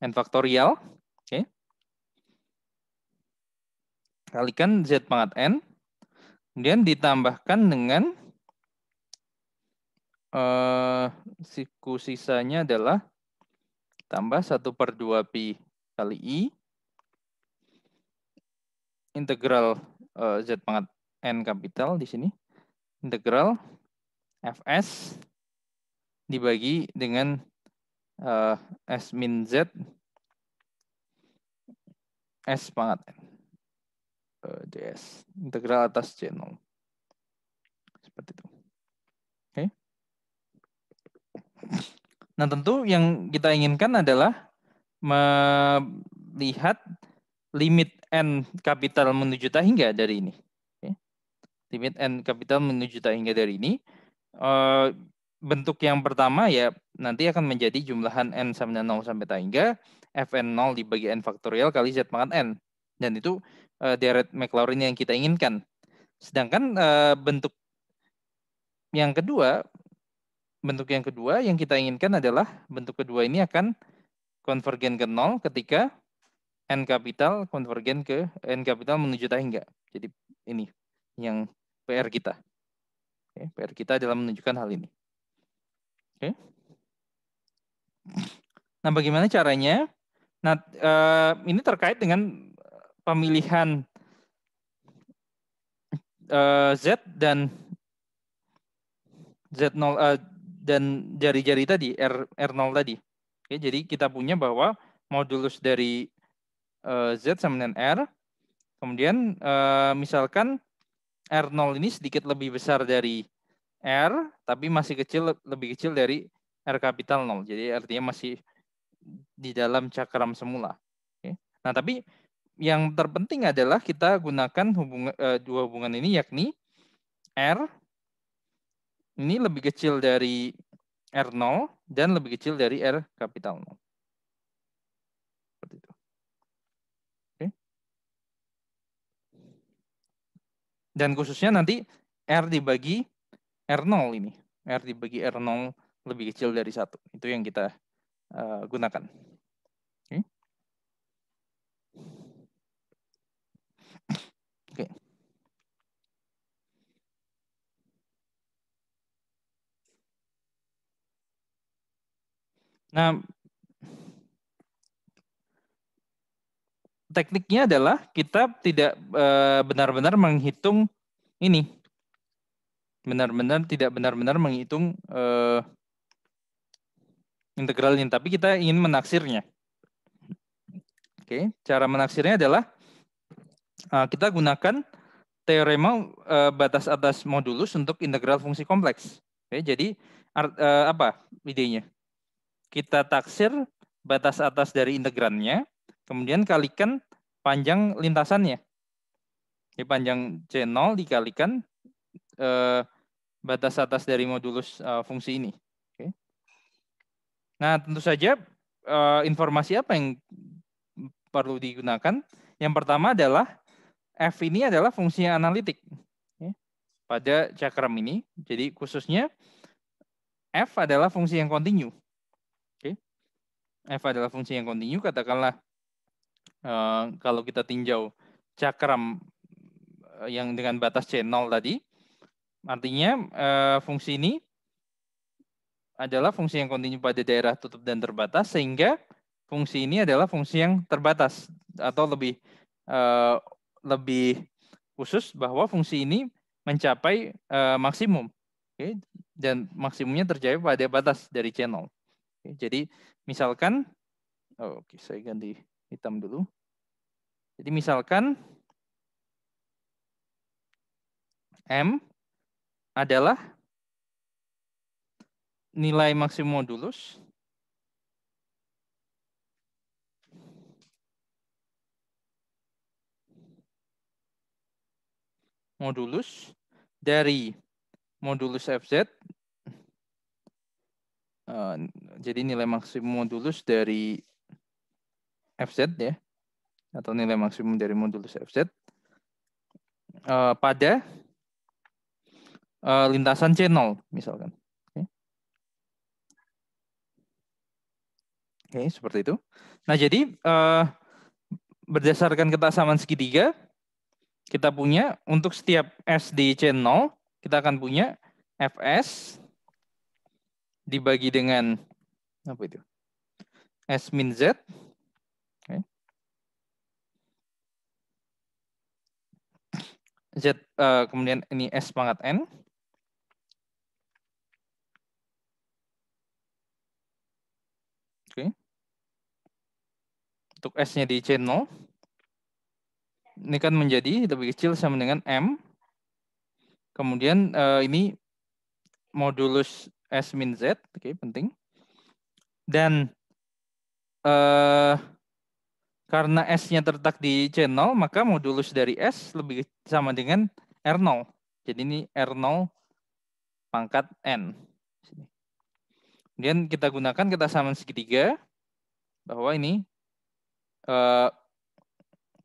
N faktorial. Oke. Kalikan Z pangkat N. Kemudian ditambahkan dengan siku sisanya adalah tambah 1/2 pi kali I integral Z pangkat N kapital di sini integral Fs dibagi dengan S min Z S pangkat N ds integral atas C0 seperti itu. Oke. Nah, tentu yang kita inginkan adalah melihat limit N kapital menuju tak hingga dari ini. Oke. Limit N kapital menuju tak hingga dari ini. Bentuk yang pertama ya nanti akan menjadi jumlahan N sama dengan 0 sampai tak hingga Fn0 dibagi N faktorial kali Z pangkat N. Dan itu deret Maclaurin yang kita inginkan. Sedangkan bentuk yang kedua yang kita inginkan adalah bentuk kedua ini akan konvergen ke 0 ketika N kapital konvergen ke N kapital menuju tak hingga. Jadi ini yang PR kita. Oke, PR kita adalah menunjukkan hal ini. Oke. Nah, bagaimana caranya? Nah, ini terkait dengan pemilihan Z dan Z0 dan jari-jari tadi, R0 tadi. Oke, jadi kita punya bahwa modulus dari Z sama dengan R. Kemudian misalkan R0 ini sedikit lebih besar dari R, tapi masih lebih kecil dari R kapital 0. Jadi artinya masih di dalam cakram semula. Oke. Nah, tapi yang terpenting adalah kita gunakan dua hubungan ini, yakni R ini lebih kecil dari R0 dan lebih kecil dari R kapital 0. Seperti itu. Oke. Dan khususnya nanti R dibagi R0 ini. R dibagi R0 lebih kecil dari 1. Itu yang kita gunakan. Oke. Oke. Nah, tekniknya adalah kita tidak benar-benar menghitung ini. Tidak benar-benar menghitung integralnya, tapi kita ingin menaksirnya. Oke, cara menaksirnya adalah kita gunakan teorema batas atas modulus untuk integral fungsi kompleks. Oke, jadi apa idenya? Kita taksir batas atas dari integrannya, kemudian kalikan panjang lintasannya. Jadi panjang C0 dikalikan batas atas dari modulus fungsi ini. Oke. Nah, tentu saja informasi apa yang perlu digunakan? Yang pertama adalah F ini adalah fungsi yang analitik pada cakram ini. Jadi khususnya F adalah fungsi yang kontinu. F adalah fungsi yang kontinu, katakanlah kalau kita tinjau cakram yang dengan batas C0 tadi, artinya fungsi ini adalah fungsi yang kontinu pada daerah tutup dan terbatas, sehingga fungsi ini adalah fungsi yang terbatas atau lebih khusus bahwa fungsi ini mencapai maksimum. Oke, dan maksimumnya tercapai pada batas dari channel. Oke, jadi misalkan, oke, saya ganti hitam dulu. Jadi misalkan M adalah nilai maksimum modulus dari modulus FZ. Jadi nilai maksimum modulus dari FZ ya, atau nilai maksimum dari modulus FZ pada lintasan C0 misalkan. Oke, seperti itu. Nah, jadi berdasarkan ketaksamaan segitiga, kita punya untuk setiap S di C0, kita akan punya Fs dibagi dengan apa itu? S min Z. Okay. Z kemudian ini S pangkat N. Oke. Untuk S-nya di C0, ini kan menjadi lebih kecil sama dengan M. Kemudian ini modulus S min Z, oke, penting. Dan karena S-nya terletak di C0, maka modulus dari S lebih sama dengan R0. Jadi ini R0 pangkat N. Kemudian kita gunakan ketaksamaan segitiga, bahwa ini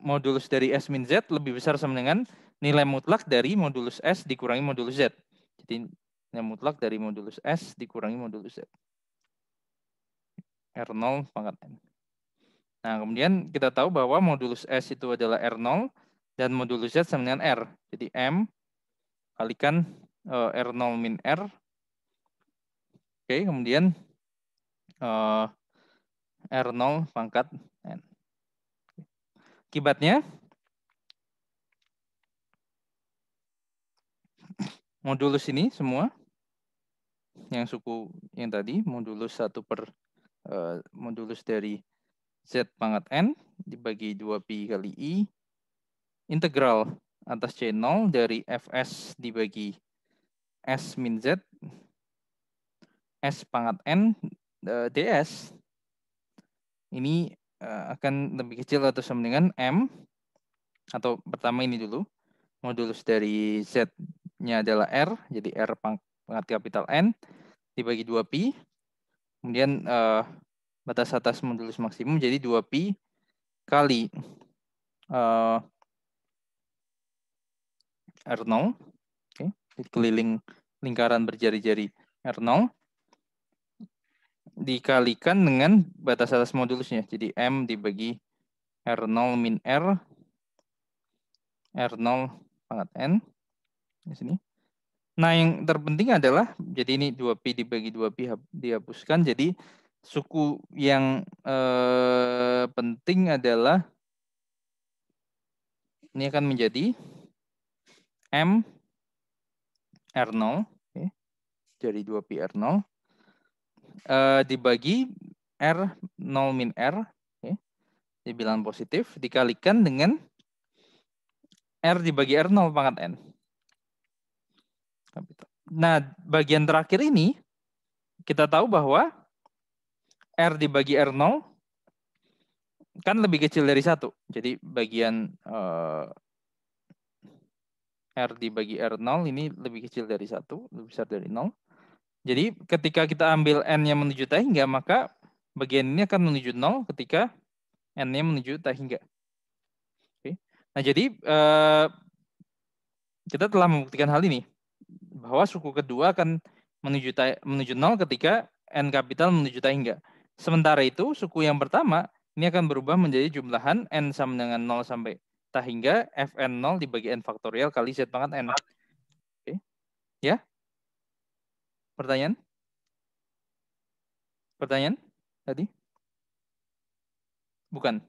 modulus dari S min Z lebih besar sama dengan nilai mutlak dari modulus S dikurangi modulus Z. Jadi nilai mutlak dari modulus S dikurangi modulus Z. R0 pangkat N. Nah, kemudian kita tahu bahwa modulus S itu adalah R0 dan modulus Z sama dengan R. Jadi M kalikan R0 min R. Oke, kemudian R0 pangkat N. Akibatnya, modulus ini semua, yang suku yang tadi, modulus 1 per modulus dari Z pangkat N dibagi 2pi kali I, integral atas C0 dari Fs dibagi S min Z, S pangkat N ds, ini akan lebih kecil atau sama dengan M, atau pertama ini dulu, modulus dari Z-nya adalah R, jadi R pangkat kapital N, dibagi 2pi, kemudian batas atas modulus maksimum, jadi 2pi kali R0, okay. Keliling lingkaran berjari-jari R0, dikalikan dengan batas atas modulusnya. Jadi M dibagi R0 min R, R0 pangkat N. Di sini. Nah, yang terpenting adalah, jadi ini 2pi dibagi 2pi dihapuskan. Jadi suku yang penting adalah, ini akan menjadi M R0, okay. Jadi 2pi R0, dibagi R0 min R, okay. Di bilangan positif, dikalikan dengan R dibagi R0 pangkat N. Nah, bagian terakhir ini, kita tahu bahwa R dibagi R0 kan lebih kecil dari 1. Jadi bagian R dibagi R0 ini lebih kecil dari 1, lebih besar dari 0. Jadi ketika kita ambil N-nya menuju tak hingga, maka bagian ini akan menuju 0 ketika N-nya menuju tak hingga. Oke. Nah, jadi kita telah membuktikan hal ini, bahwa suku kedua akan menuju 0 ketika N kapital menuju tak hingga. Sementara itu, suku yang pertama ini akan berubah menjadi jumlahan N sama dengan 0 sampai tak hingga Fn0 dibagi N faktorial kali Z pangkat N. Oke. Ya? Pertanyaan? Pertanyaan tadi? Bukan.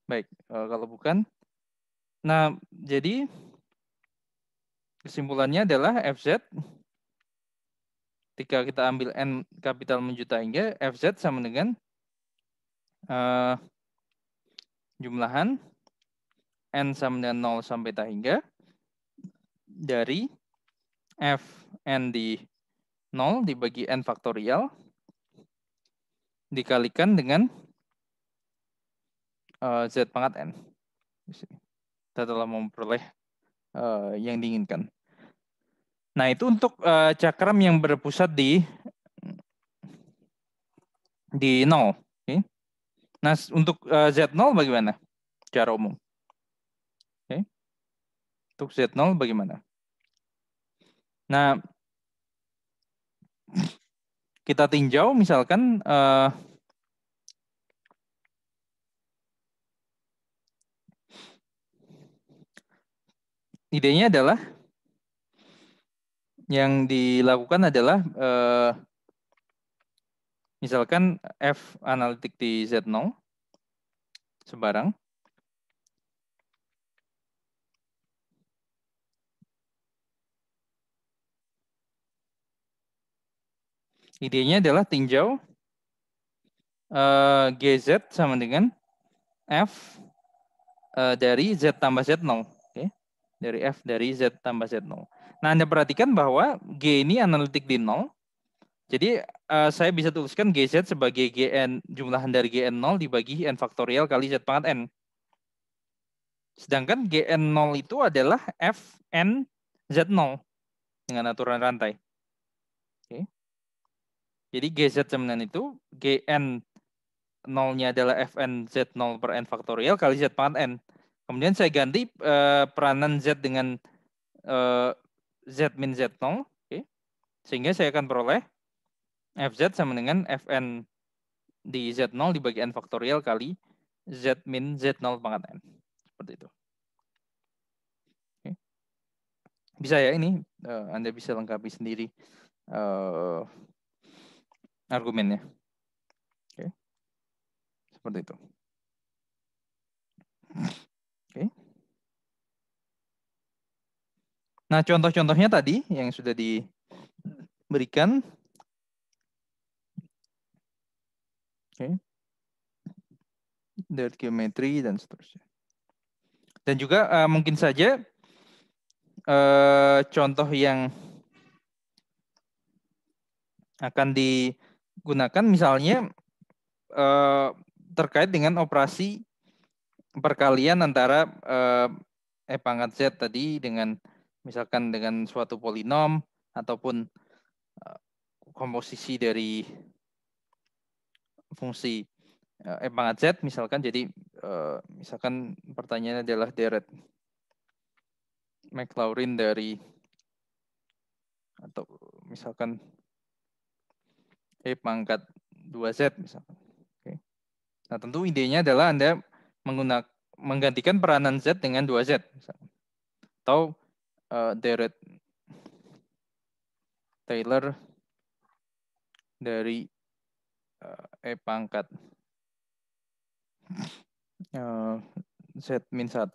Baik, kalau bukan. Nah, jadi kesimpulannya adalah FZ ketika kita ambil N kapital menjuta hingga FZ sama dengan jumlahan N sama dengan 0 sampai tak hingga dari Fn di 0 dibagi N faktorial dikalikan dengan Z pangkat N. Kita telah memperoleh yang diinginkan. Nah, itu untuk cakram yang berpusat di 0. Okay. Nah, untuk Z0 bagaimana? Secara umum. Okay. Untuk Z0 bagaimana? Nah, kita tinjau misalkan idenya adalah yang dilakukan adalah misalkan F analitik di Z0 sebarang. Idenya adalah tinjau GZ sama dengan F dari Z tambah Z0. Okay. Dari F dari Z tambah Z0. Nah, Anda perhatikan bahwa G ini analitik di 0. Jadi saya bisa tuliskan GZ sebagai GN, jumlahan dari GN0 dibagi N faktorial kali Z pangkat N. Sedangkan GN0 itu adalah Fn Z0 dengan aturan rantai. Okay. Jadi GZ sama dengan itu, GN 0-nya adalah Fn Z0 per N faktorial kali Z pangkat N. Kemudian saya ganti peranan Z dengan Z min Z0. Okay. Sehingga saya akan peroleh Fz sama dengan Fn di Z0 dibagi N faktorial kali Z min Z0 pangkat N. Seperti itu. Okay. Bisa ya ini, Anda bisa lengkapi sendiri argumennya. Okay. Seperti itu. Okay. Nah, contoh-contohnya tadi yang sudah diberikan. Okay. Dari geometri dan seterusnya. Dan juga mungkin saja contoh yang akan digunakan misalnya terkait dengan operasi perkalian antara pangkat Z tadi dengan misalkan dengan suatu polinom ataupun komposisi dari fungsi pangkat Z misalkan. Jadi misalkan pertanyaannya adalah deret Maclaurin dari atau misalkan pangkat 2Z misalkan. Oke. Nah, tentu idenya adalah Anda menggantikan peranan Z dengan 2Z misalkan. Atau deret Taylor dari pangkat Z min 1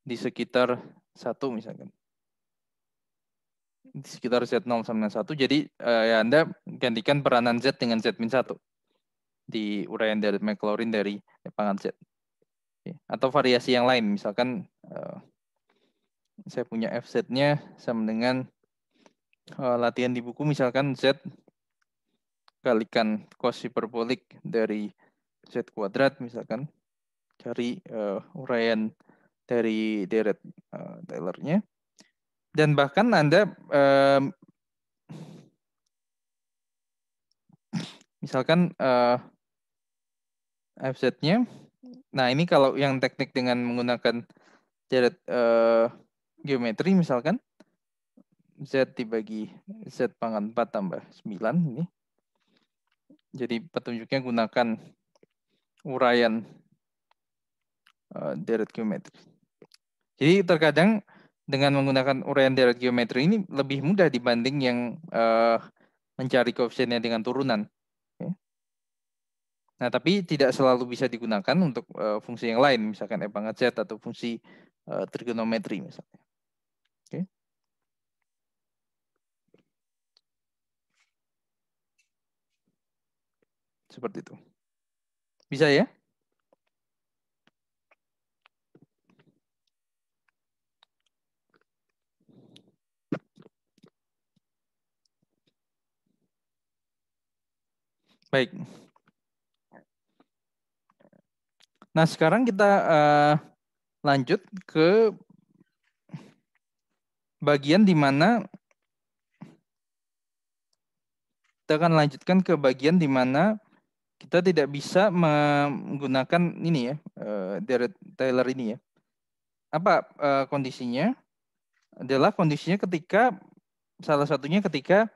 di sekitar 1 misalkan. Di sekitar Z0 sama dengan 1. Jadi ya Anda gantikan peranan Z dengan Z min 1 di uraian dari Maclaurin dari pangkat Z. Oke. Atau variasi yang lain. Misalkan saya punya FZ-nya sama dengan latihan di buku misalkan Z kalikan cos hiperbolik dari Z kuadrat misalkan. Cari uraian dari deret Taylor-nya. Dan bahkan Anda misalkan FZ-nya. Nah, ini kalau yang teknik dengan menggunakan deret geometri misalkan Z dibagi Z pangkat 4 tambah 9 ini. Jadi petunjuknya gunakan uraian deret geometri. Jadi terkadang dengan menggunakan uraian deret geometri ini lebih mudah dibanding yang mencari koefisiennya dengan turunan. Okay. Nah, tapi tidak selalu bisa digunakan untuk fungsi yang lain, misalkan F pangkat Z atau fungsi trigonometri misalnya. Oke. Seperti itu. Bisa ya? Baik. Nah, sekarang kita lanjut ke bagian di mana kita akan lanjutkan ke bagian di mana kita tidak bisa menggunakan ini ya, Dirac-Taylor ini ya. Apa kondisinya? Adalah kondisinya ketika salah satunya ketika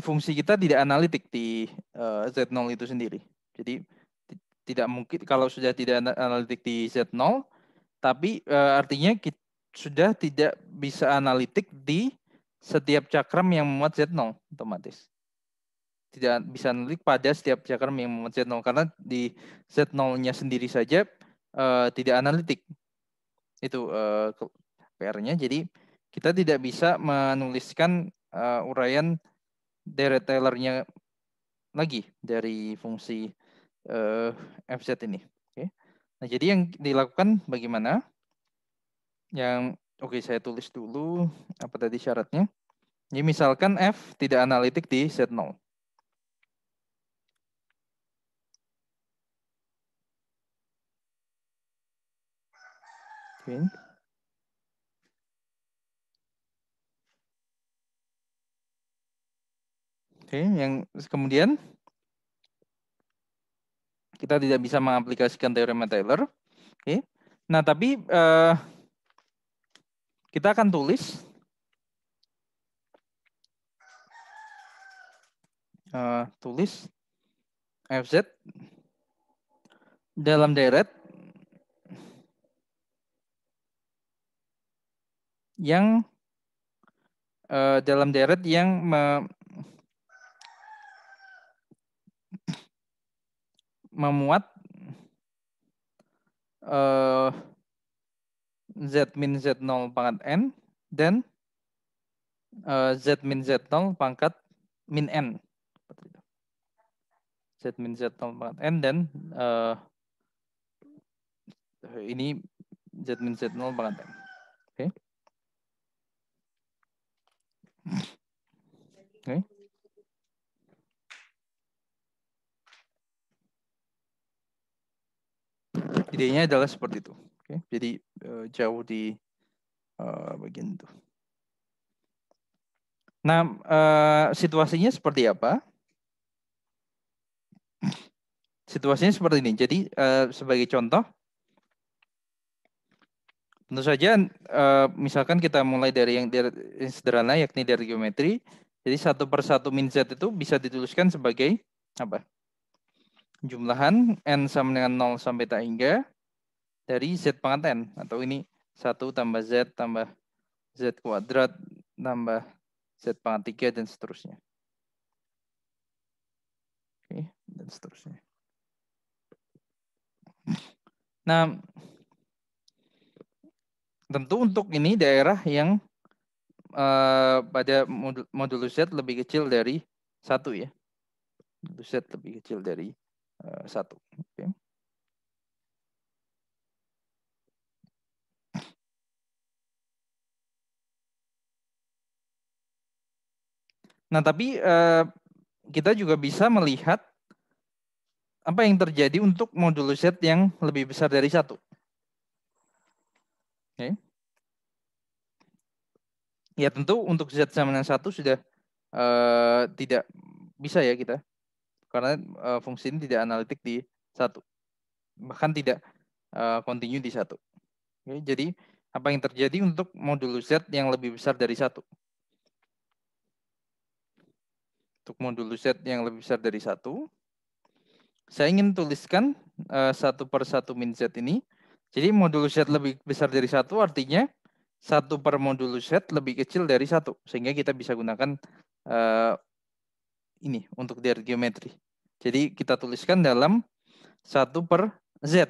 fungsi kita tidak analitik di Z0 itu sendiri. Jadi tidak mungkin kalau sudah tidak analitik di Z0, tapi artinya kita sudah tidak bisa analitik di setiap cakram yang memuat Z0 otomatis. Tidak bisa analitik pada setiap cakram yang memuat Z0 karena di Z0-nya sendiri saja tidak analitik. Itu PR-nya. Jadi kita tidak bisa menuliskan uraian Dirac-Taylor-nya lagi dari fungsi FZ ini. Oke. Nah, jadi yang dilakukan bagaimana? Yang oke, saya tulis dulu apa tadi syaratnya. Ini misalkan F tidak analitik di Z0. Oke. Oke, yang kemudian kita tidak bisa mengaplikasikan teorema Taylor. Oke. Nah, tapi kita akan tulis tulis FZ dalam deret yang memuat Z min Z0 pangkat N dan Z min Z0 pangkat min N. Z min Z0 pangkat N dan ini Z min Z0 pangkat N. Oke. Oke. Idenya adalah seperti itu. Oke. Jadi jauh di bagian itu. Nah, situasinya seperti apa? Situasinya seperti ini. Jadi sebagai contoh, tentu saja misalkan kita mulai dari yang sederhana, yakni dari geometri. Jadi 1 per 1 min Z itu bisa dituliskan sebagai apa? Jumlahan N sama dengan 0 sampai tak hingga dari Z pangkat N. Atau ini 1 tambah Z tambah Z kuadrat tambah Z pangkat 3 dan seterusnya. Oke, dan seterusnya. Nah, tentu untuk ini daerah yang pada modulus Z lebih kecil dari 1 ya. Modulus Z lebih kecil dari 1. Oke. Nah, tapi kita juga bisa melihat apa yang terjadi untuk modulus Z yang lebih besar dari 1. Oke. Ya tentu untuk Z sama dengan 1 sudah tidak bisa ya kita. Karena fungsi ini tidak analitik di 1. Bahkan tidak kontinu di 1. Oke, jadi apa yang terjadi untuk modulus Z yang lebih besar dari 1? Untuk modulus Z yang lebih besar dari 1, saya ingin tuliskan 1 per 1 min Z ini. Jadi modulus Z lebih besar dari 1 artinya 1 per modulus Z lebih kecil dari 1. Sehingga kita bisa gunakan ini untuk deret geometri. Jadi kita tuliskan dalam 1 per Z.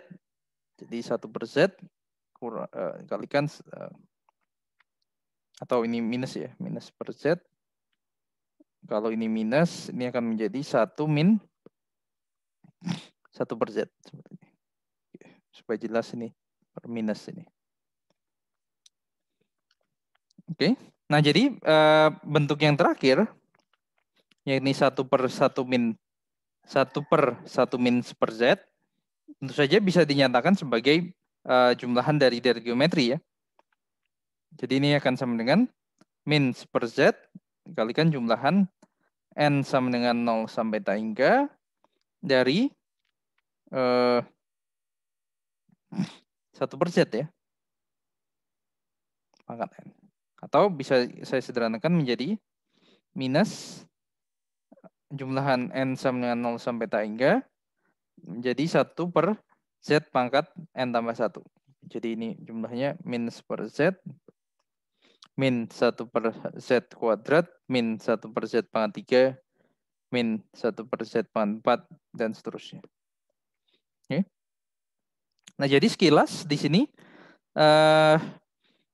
Jadi 1 per Z kalikan atau ini minus ya, minus per Z. Kalau ini minus, ini akan menjadi 1 min 1 per Z. Seperti ini. Supaya jelas ini per minus ini. Oke. Nah, jadi bentuk yang terakhir, yakni 1 per 1 min 1 per 1 min per Z, tentu saja bisa dinyatakan sebagai jumlahan dari geometri ya. Jadi ini akan sama dengan min per Z dikalikan jumlahan N sama dengan 0 sampai tak hingga dari 1 per Z ya. Pangkat N. Atau bisa saya sederhanakan menjadi minus jumlahan N sama dengan 0 sampai tak hingga menjadi 1 per Z pangkat N tambah 1. Jadi ini jumlahnya minus per Z min 1 per Z kuadrat min 1 per Z pangkat 3 min 1 per Z pangkat 4 dan seterusnya. Oke. Nah, jadi sekilas di sini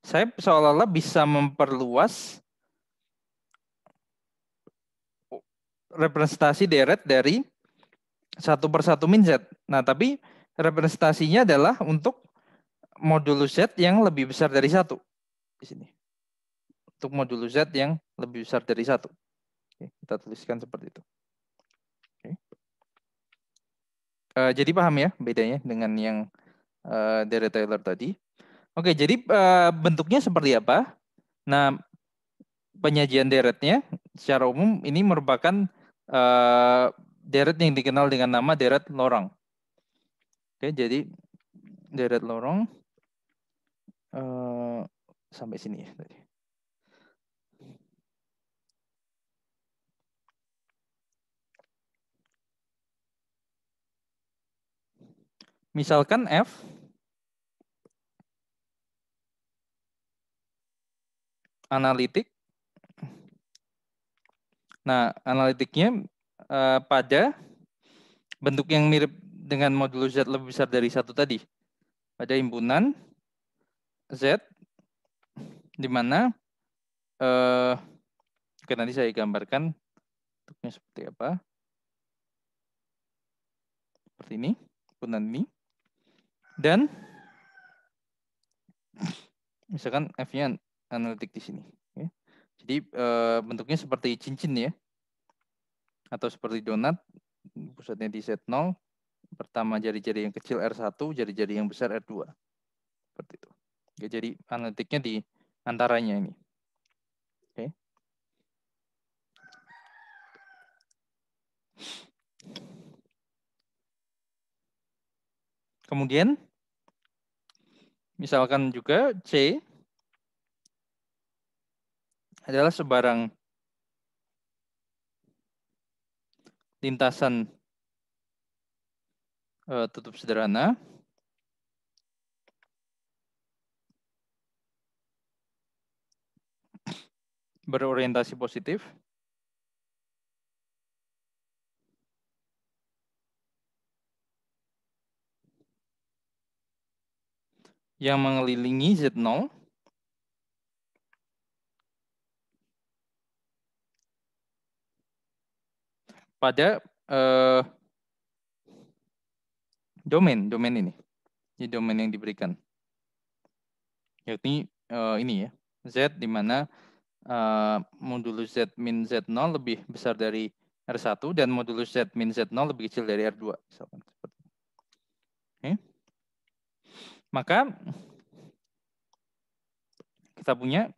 saya seolah-olah bisa memperluas representasi deret dari 1 per 1 min Z. Nah, tapi representasinya adalah untuk modulus Z yang lebih besar dari 1 di sini. Untuk modulus Z yang lebih besar dari 1. Oke, kita tuliskan seperti itu. Oke. Jadi paham ya bedanya dengan yang deret Taylor tadi. Oke, jadi bentuknya seperti apa? Nah, penyajian deretnya secara umum ini merupakan deret yang dikenal dengan nama deret lorang. Oke, jadi deret lorang sampai sini ya tadi. Misalkan F analitik. Nah, analitiknya pada bentuk yang mirip dengan modulus Z lebih besar dari 1 tadi. Pada himpunan Z di mana nanti saya gambarkan bentuknya seperti apa. Seperti ini, himpunan ini. Dan misalkan F-nya analitik di sini. Ya. Jadi bentuknya seperti cincin ya. Atau seperti donat, pusatnya di Z0, pertama jari-jari yang kecil R1, jari-jari yang besar R2. Seperti itu. Ya, jadi analitiknya di antaranya ini. Oke. Kemudian, misalkan juga C adalah sebarang lintasan tutup sederhana berorientasi positif yang mengelilingi Z0 pada domain ini. Ini domain yang diberikan. Yakni ini ya, Z di mana modulus Z min Z0 lebih besar dari R1 dan modulus Z min Z0 lebih kecil dari R2. Misalkan. Oke. Maka kita punya,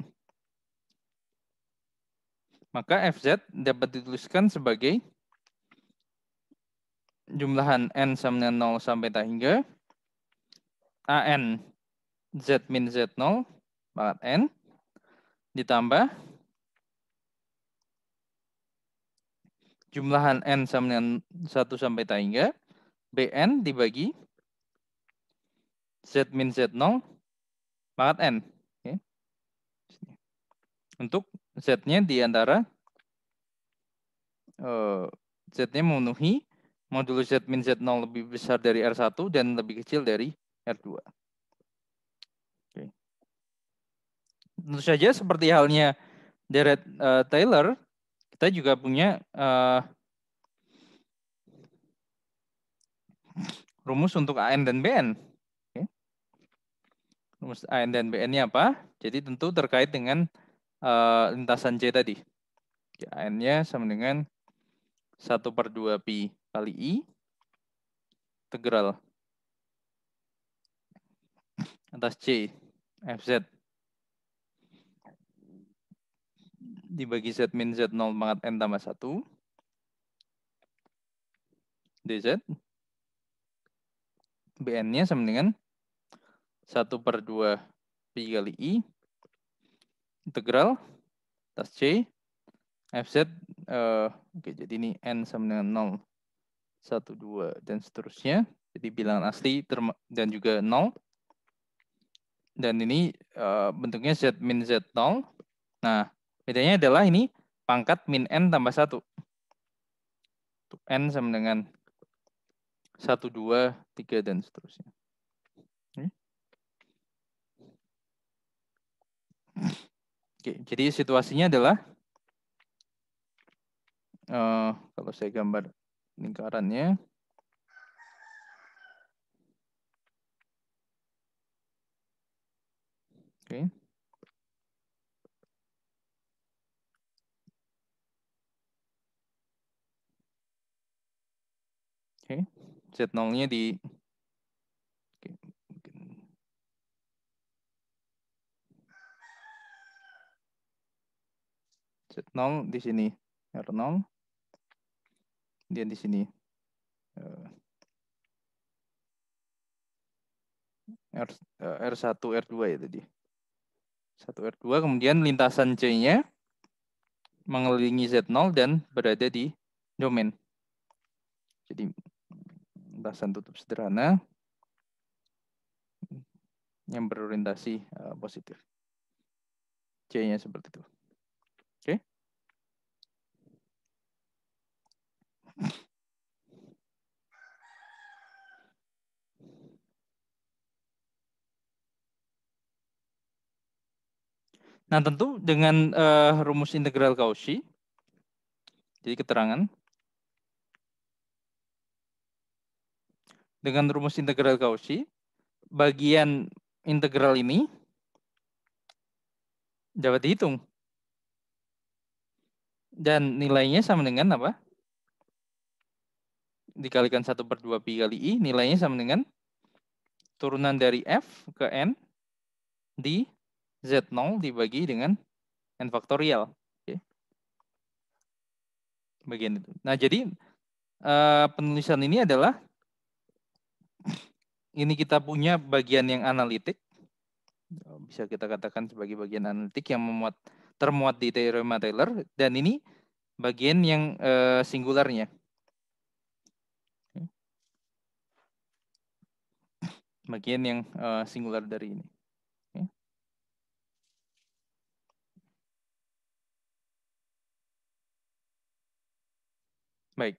maka FZ dapat dituliskan sebagai jumlahan N sama dengan 0 sampai tak hingga AN Z min Z0 pangkat N ditambah jumlahan N sama dengan 1 sampai tak hingga BN dibagi Z min Z0 pangkat N. Oke. Untuk Z-nya di antara Z-nya memenuhi modulus Z min Z0 lebih besar dari R1 dan lebih kecil dari R2. Oke. Tentu saja seperti halnya deret Taylor, kita juga punya rumus untuk AN dan BN. Oke. Rumus AN dan BN-nya apa? Jadi tentu terkait dengan lintasan C tadi. AN-nya sama dengan 1/2 pi kali I integral atas C Fz dibagi Z min Z0 pangkat N tambah 1 dz. BN-nya sama dengan 1/2 pi kali I integral atas C Fz. Oke, jadi ini N sama dengan 0, 1, 2, dan seterusnya. Jadi bilangan asli dan juga 0. Dan ini bentuknya Z min Z0. Nah, bedanya adalah ini pangkat min N tambah 1. N sama dengan 1, 2, 3, dan seterusnya. Oke, jadi situasinya adalah, kalau saya gambar lingkarannya, oke. Oke, Z0-nya di oke, Z0 di sini R0, dan di sini R1, R2 ya tadi. 1, R2, kemudian lintasan C-nya mengelilingi Z0 dan berada di domain. Jadi lintasan tutup sederhana yang berorientasi positif. C-nya seperti itu. Oke. Nah, tentu dengan rumus integral Cauchy, jadi keterangan, dengan rumus integral Cauchy, bagian integral ini dapat dihitung. Dan nilainya sama dengan apa? Dikalikan 1/2 pi kali I, nilainya sama dengan turunan dari F ke N di Z0 dibagi dengan N faktorial. Oke. Bagian itu. Nah, jadi penulisan ini adalah, ini kita punya bagian yang analitik, bisa kita katakan sebagai bagian analitik yang termuat di teorema Taylor, dan ini bagian yang singularnya. Bagian yang singular dari ini. Oke. Baik.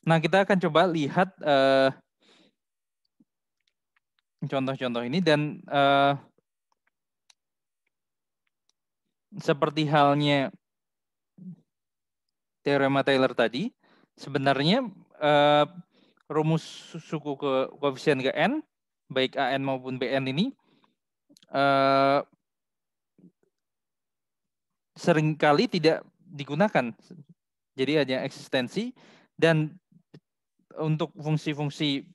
Nah, kita akan coba lihat contoh-contoh ini, dan seperti halnya teorema Taylor tadi, sebenarnya rumus suku koefisien ke N, baik AN maupun BN ini seringkali tidak digunakan. Jadi hanya eksistensi, dan untuk fungsi-fungsi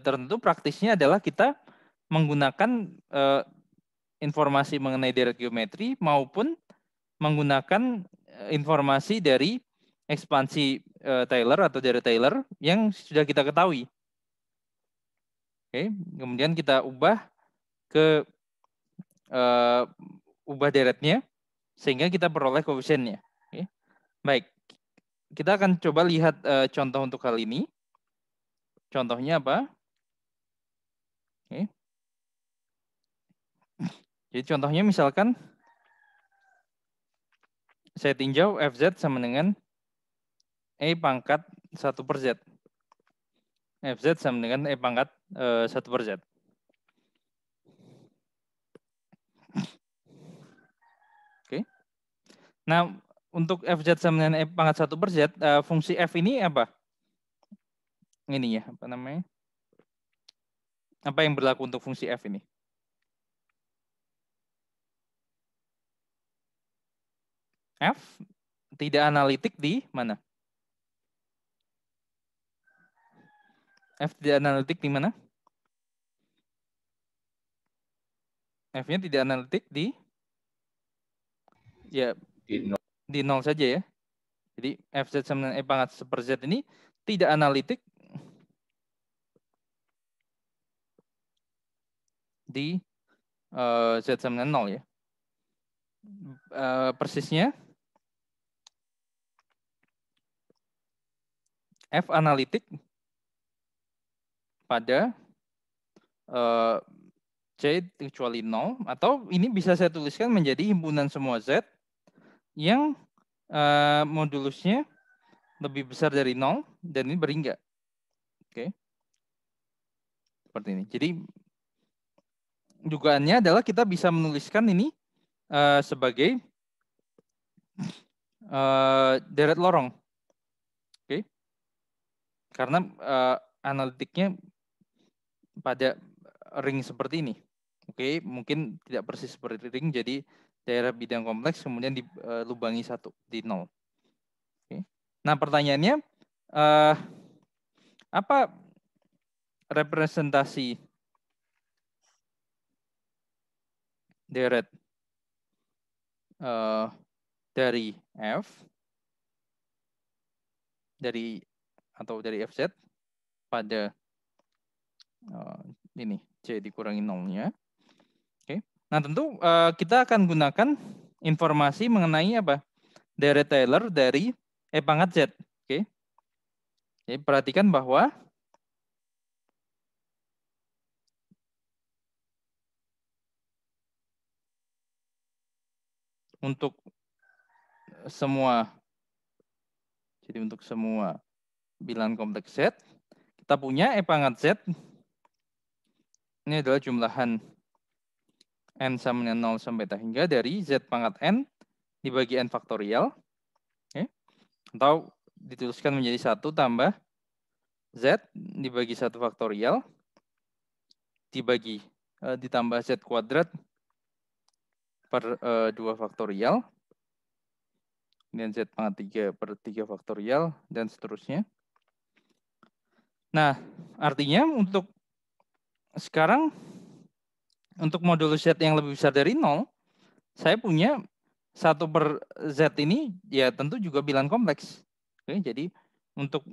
tertentu praktisnya adalah kita menggunakan informasi mengenai deret geometri maupun menggunakan informasi dari ekspansi Taylor atau deret Taylor yang sudah kita ketahui. Oke, kemudian kita ubah ke ubah deretnya sehingga kita peroleh koefisiennya. Oke. Baik, kita akan coba lihat contoh untuk hal ini. Contohnya apa? Oke. Jadi contohnya misalkan saya tinjau Fz sama dengan E pangkat 1 per Z. Fz sama dengan E pangkat 1 per Z. Oke. Nah, untuk Fz sama dengan E pangkat 1 per Z, fungsi F ini apa? Ini ya, apa namanya? Apa yang berlaku untuk fungsi F ini? F tidak analitik di mana? F tidak analitik di mana? F-nya tidak analitik di ya di 0 saja ya. Jadi Fz sama dengan E pangkat 1 per Z ini tidak analitik di Z sama dengan 0 ya. Persisnya F analitik pada C kecuali 0, atau ini bisa saya tuliskan menjadi himpunan semua Z yang modulusnya lebih besar dari 0 dan ini berhingga. Oke. Seperti ini. Jadi dugaannya adalah kita bisa menuliskan ini sebagai deret lorong. Oke. Karena analitiknya pada ring seperti ini. Oke, mungkin tidak persis seperti ring, jadi daerah bidang kompleks kemudian dilubangi 1 di 0. Oke. Nah, pertanyaannya apa representasi deret dari F dari Fz pada ini C dikurangi 0-nya. Oke. Nah, tentu kita akan gunakan informasi mengenai apa? Deret Taylor dari E pangkat Z. Oke. Jadi perhatikan bahwa untuk semua bilangan kompleks Z, kita punya E pangkat Z ini adalah jumlahan N sama dengan 0 sampai tak hingga dari Z pangkat N dibagi N faktorial. Oke. Atau dituliskan menjadi 1 tambah Z dibagi 1 faktorial ditambah Z kuadrat per 2 faktorial dan Z pangkat 3 per 3 faktorial dan seterusnya. Nah, artinya untuk sekarang untuk modulus Z yang lebih besar dari 0, saya punya 1 per Z ini ya tentu juga bilangan kompleks. Oke, jadi untuk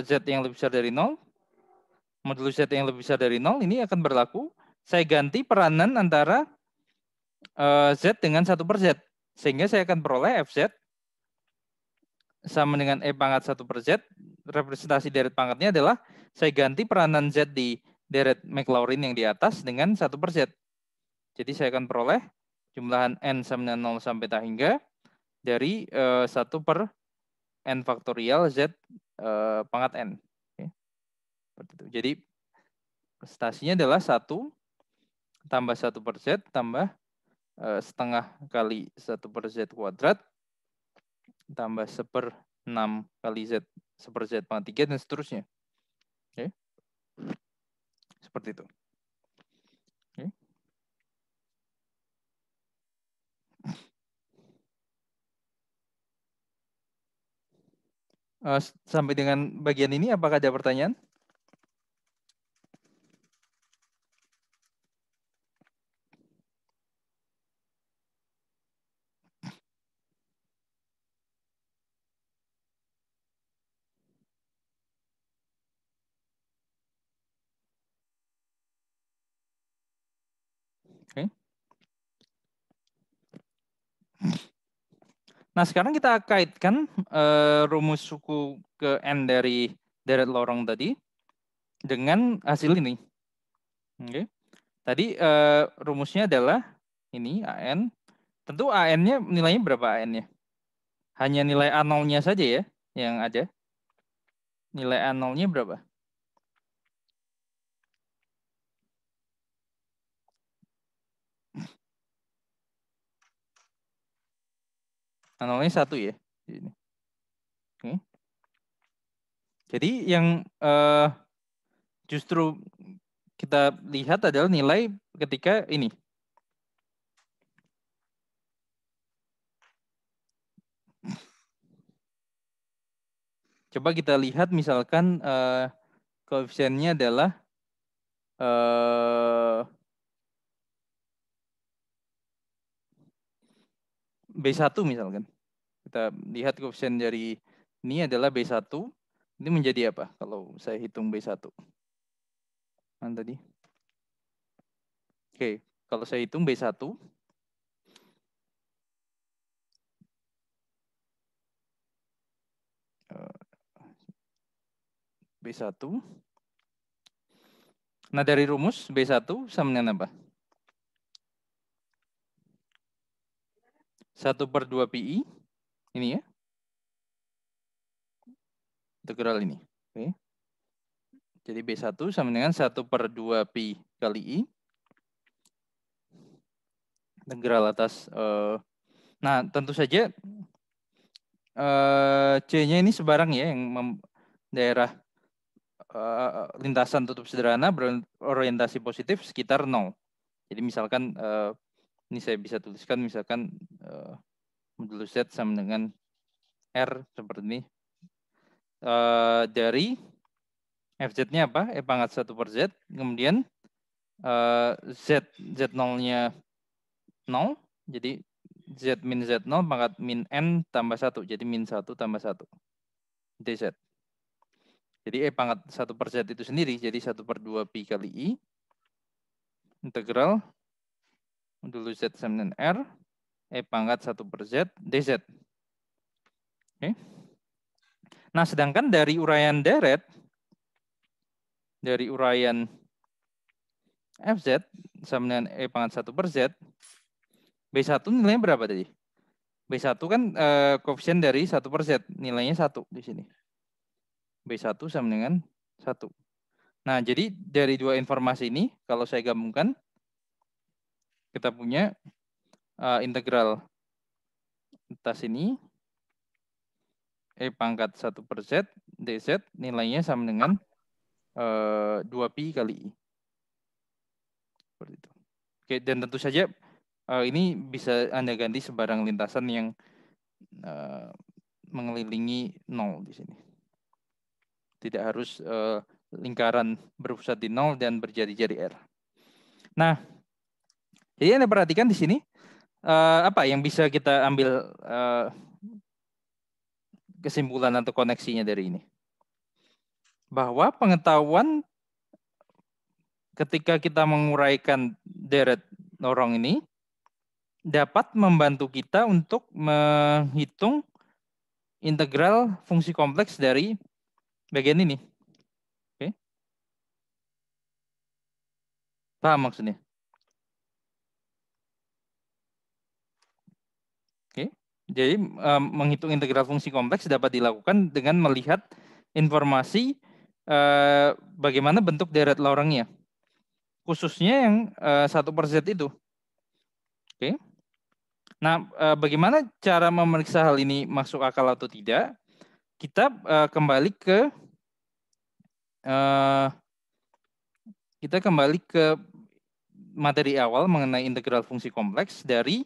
Z yang lebih besar dari 0, modulus Z yang lebih besar dari 0 ini akan berlaku. Saya ganti peranan antara Z dengan 1 per Z. Sehingga saya akan peroleh Fz sama dengan E pangkat 1 per Z. Representasi deret pangkatnya adalah saya ganti peranan Z di deret Maclaurin yang di atas dengan 1 per Z. Jadi saya akan peroleh jumlahan N sama dengan 0 sampai tak hingga dari 1 per N faktorial Z pangkat N. Oke. Jadi prestasinya adalah 1 tambah 1 per Z tambah setengah kali 1 per Z kuadrat tambah 1/6 kali Z 1 per Z pangkat 3 dan seterusnya. Oke. Seperti itu. Oke. Sampai dengan bagian ini apakah ada pertanyaan? Oke. Nah, sekarang kita kaitkan rumus suku ke N dari deret lorong tadi dengan hasil ini. Oke. Tadi rumusnya adalah ini AN. Tentu AN-nya nilainya berapa AN-nya? hanya nilai A0-nya saja ya yang ada. Nilai A0-nya berapa? A0-nya 1 ya. Ini. Oke. Jadi yang justru kita lihat adalah nilai ketika ini. Coba kita lihat misalkan koefisiennya adalah B1 misalkan. Kita lihat koefisien dari ini adalah B1. Ini menjadi apa kalau saya hitung B1? Mana tadi? Oke, kalau saya hitung B1, B1. Nah dari rumus B1 sama dengan apa? 1/2 PI. Ini ya. Integral ini. Oke. Jadi B1 sama dengan 1/2 Pi kali I. Integral atas. Nah tentu saja C-nya ini sebarang ya yang daerah lintasan tutup sederhana berorientasi positif sekitar 0. Jadi misalkan ini saya bisa tuliskan misalkan modulus Z sama dengan R seperti ini. Dari FZ-nya apa? E pangkat 1/Z. Kemudian Z0-nya 0. Jadi Z min Z0 pangkat min N tambah 1. Jadi min 1 tambah 1. DZ. Jadi E pangkat 1/Z itu sendiri. Jadi 1/2 Pi kali I. Integral modulus Z sama dengan R. E pangkat 1/Z DZ. Oke. Nah sedangkan dari uraian deret, dari uraian FZ sama dengan E pangkat 1/Z, B1 nilainya berapa tadi? B1 kan koefisien dari 1/Z, nilainya 1 di sini. B1 sama dengan 1. Nah, jadi dari dua informasi ini, kalau saya gabungkan, kita punya integral atas ini, E pangkat 1/Z, DZ, nilainya sama dengan 2Pi kali I. Seperti itu. Oke, dan tentu saja ini bisa Anda ganti sebarang lintasan yang mengelilingi 0 di sini. Tidak harus lingkaran berpusat di 0 dan berjari-jari R. Nah, jadi Anda perhatikan di sini apa yang bisa kita ambil kesimpulan atau koneksinya dari ini. Bahwa pengetahuan ketika kita menguraikan deret lorong ini dapat membantu kita untuk menghitung integral fungsi kompleks dari bagian ini. Oke. Paham maksudnya? Oke. Jadi menghitung integral fungsi kompleks dapat dilakukan dengan melihat informasi bagaimana bentuk deret lorongnya. Khususnya yang 1/Z itu. Oke. Nah, bagaimana cara memeriksa hal ini masuk akal atau tidak? Kita kembali ke materi awal mengenai integral fungsi kompleks dari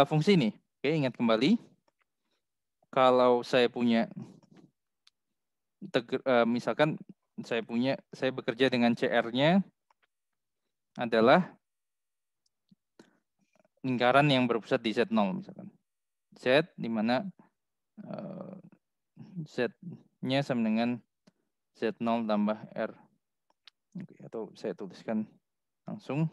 fungsi ini. Oke, ingat kembali. Kalau saya punya misalkan saya bekerja dengan CR-nya adalah lingkaran yang berpusat di Z0 misalkan. Z di mana Z-nya sama dengan Z0 tambah R. Oke, atau saya tuliskan langsung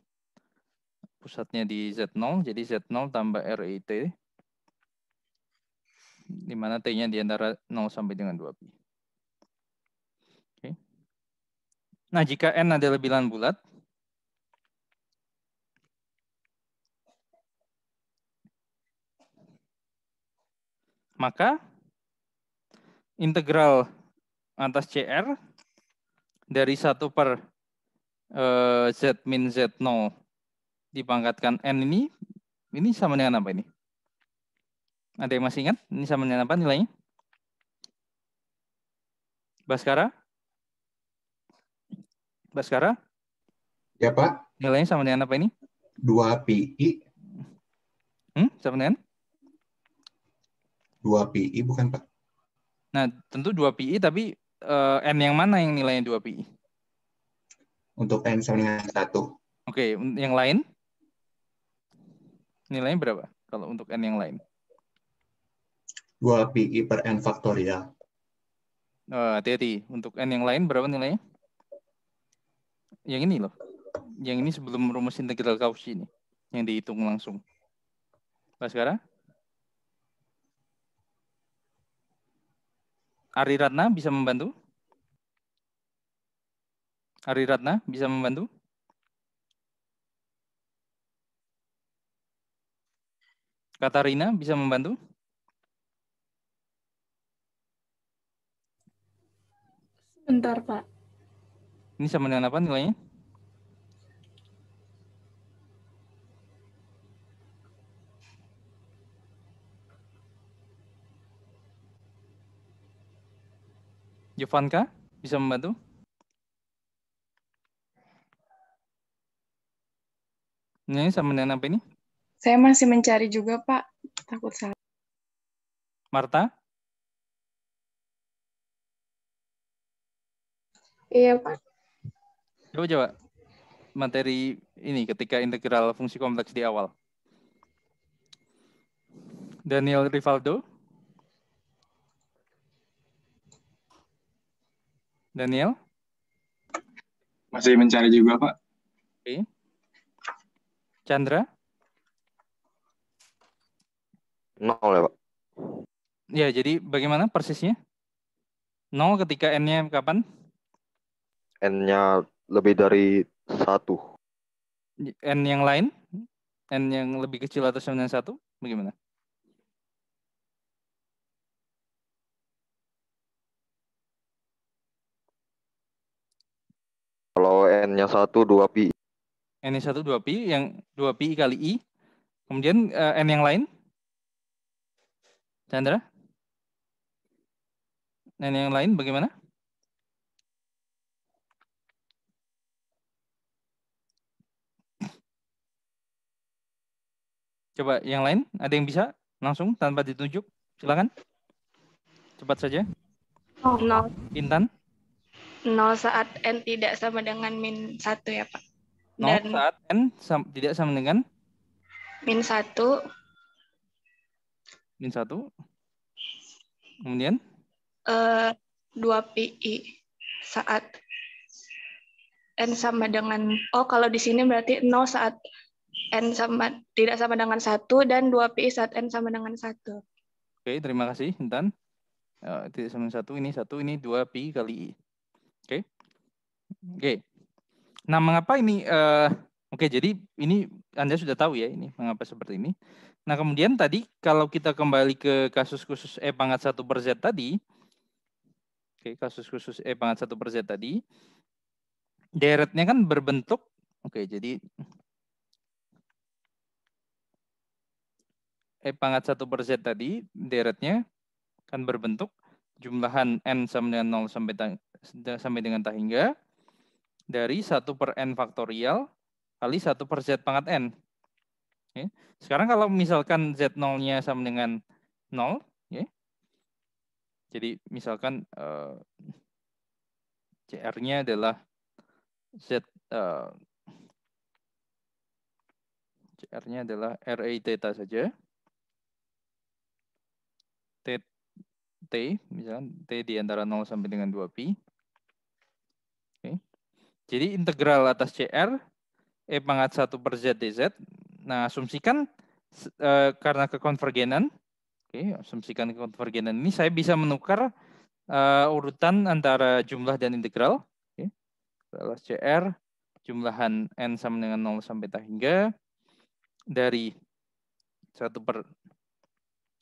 pusatnya di Z0, jadi Z0 tambah RIT, di mana T-nya di antara 0 sampai dengan 2Pi. Oke. Nah, jika N adalah bilangan bulat, Maka integral atas CR dari 1 per Z min Z0 dipangkatkan N ini sama dengan apa ini? Ada yang masih ingat? Ini sama dengan apa nilainya? Baskara? Baskara? Ya, Pak. Nilainya sama dengan apa ini? 2 PI. Sama dengan? 2 PI bukan, Pak? Nah, tentu 2 PI, tapi N yang mana yang nilainya 2 PI? Untuk N sama dengan 1. Oke, yang lain? Nilainya berapa kalau untuk N yang lain? 2 PI per N faktorial. Hati-hati. Untuk N yang lain berapa nilainya? Yang ini loh. Yang ini sebelum rumus integral Cauchy ini. Yang dihitung langsung. Baskara? Ari Ratna bisa membantu? Ari Ratna bisa membantu? Katarina bisa membantu? Bentar, Pak. Ini sama dengan apa nilainya? Jovanka bisa membantu? Nilainya sama dengan apa ini? Saya masih mencari juga, Pak. Takut salah. Marta? Iya, Pak. Coba materi ini ketika integral fungsi kompleks di awal. Daniel Rivaldo? Daniel? Masih mencari juga, Pak. Oke. Chandra? 0 ya, Pak. Ya, jadi bagaimana persisnya? 0 ketika N-nya kapan? N-nya lebih dari 1. N yang lain? N yang lebih kecil atau sama dengan 1? Bagaimana? Kalau N-nya 1, 2 pi. N-nya 1, 2 pi, yang 2 pi kali I. Kemudian N yang lain? Chandra? N yang lain bagaimana? Coba yang lain, ada yang bisa langsung tanpa ditunjuk? Silakan. Cepat saja. 0. Intan? 0 saat N tidak sama dengan min 1 ya, Pak. 0 Dan saat N tidak sama dengan? min 1. Min 1. Kemudian? 2 PI saat N sama dengan, kalau di sini berarti 0 saat N tidak sama dengan 1 dan 2 PI saat N sama dengan 1. Oke, terima kasih Intan. Tidak sama 1, ini 2 pi kali I. Oke. Nah, mengapa ini oke, jadi ini Anda sudah tahu ya ini mengapa seperti ini. Nah, kemudian tadi kalau kita kembali ke kasus khusus E pangkat 1 per Z tadi, kasus khusus E pangkat 1 per Z tadi, deretnya kan berbentuk, jadi E pangkat 1 per Z tadi, deretnya kan berbentuk jumlahan N sama dengan 0 sampai dengan tak hingga dari 1 per N faktorial kali 1 per Z pangkat N. Oke. Sekarang kalau misalkan Z0-nya sama dengan 0, jadi misalkan CR-nya adalah CR-nya adalah RA theta saja. T, misalkan T di antara 0 sampai dengan 2 pi. Oke. Jadi integral atas CR E pangkat 1 per Z dz. Nah, asumsikan karena kekonvergenan, asumsikan kekonvergenan ini saya bisa menukar urutan antara jumlah dan integral. Adalah CR jumlahan N sama dengan 0 sampai tak hingga dari 1 per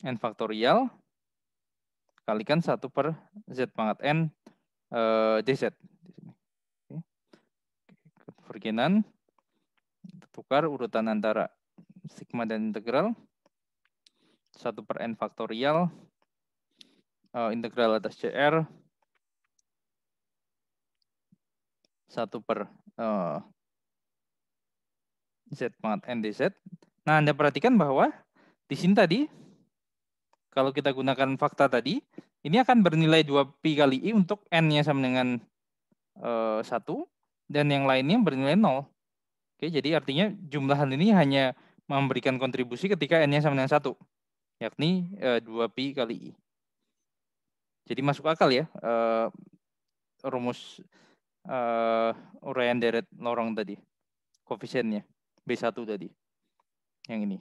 N faktorial kalikan 1 per Z pangkat N dz. Oke. Konvergenan, tukar urutan antara sigma dan integral, 1 per N faktorial, integral atas CR, 1 per Z pangkat N dz. Nah, Anda perhatikan bahwa di sini tadi, kalau kita gunakan fakta tadi, ini akan bernilai 2pi kali I untuk N-nya sama dengan 1, dan yang lainnya bernilai 0. Oke, jadi artinya jumlahan ini hanya memberikan kontribusi ketika N-nya sama dengan 1, yakni 2pi kali I. Jadi masuk akal ya, rumus uraian deret lorong tadi, koefisiennya, B1 tadi, yang ini.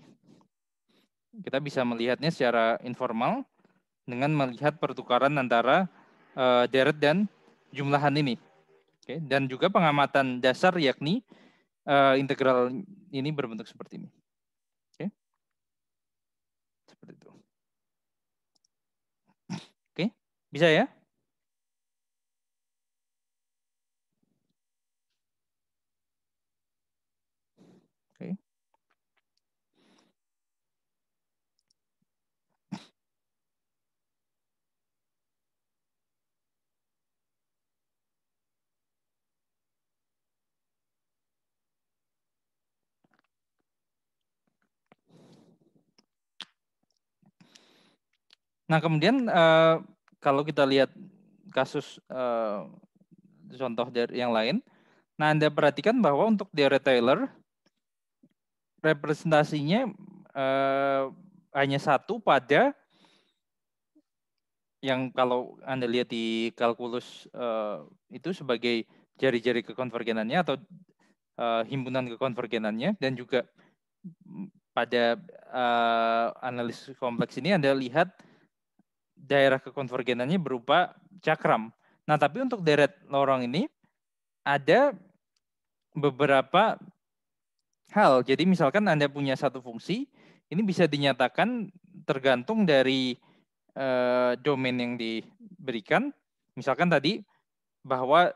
Kita bisa melihatnya secara informal dengan melihat pertukaran antara deret dan jumlahan ini. Oke, dan juga pengamatan dasar yakni integral ini berbentuk seperti ini. Oke. Seperti itu. Oke, bisa ya? Oke. Nah, kemudian kalau kita lihat kasus contoh dari yang lain, nah Anda perhatikan bahwa untuk deret Taylor representasinya hanya 1 pada yang kalau Anda lihat di kalkulus itu sebagai jari-jari kekonvergenannya atau himpunan kekonvergenannya, dan juga pada analisis kompleks ini Anda lihat daerah kekonvergenannya berupa cakram. Nah, tapi untuk deret lorong ini ada beberapa hal. Jadi misalkan Anda punya satu fungsi, ini bisa dinyatakan tergantung dari domain yang diberikan. Misalkan tadi bahwa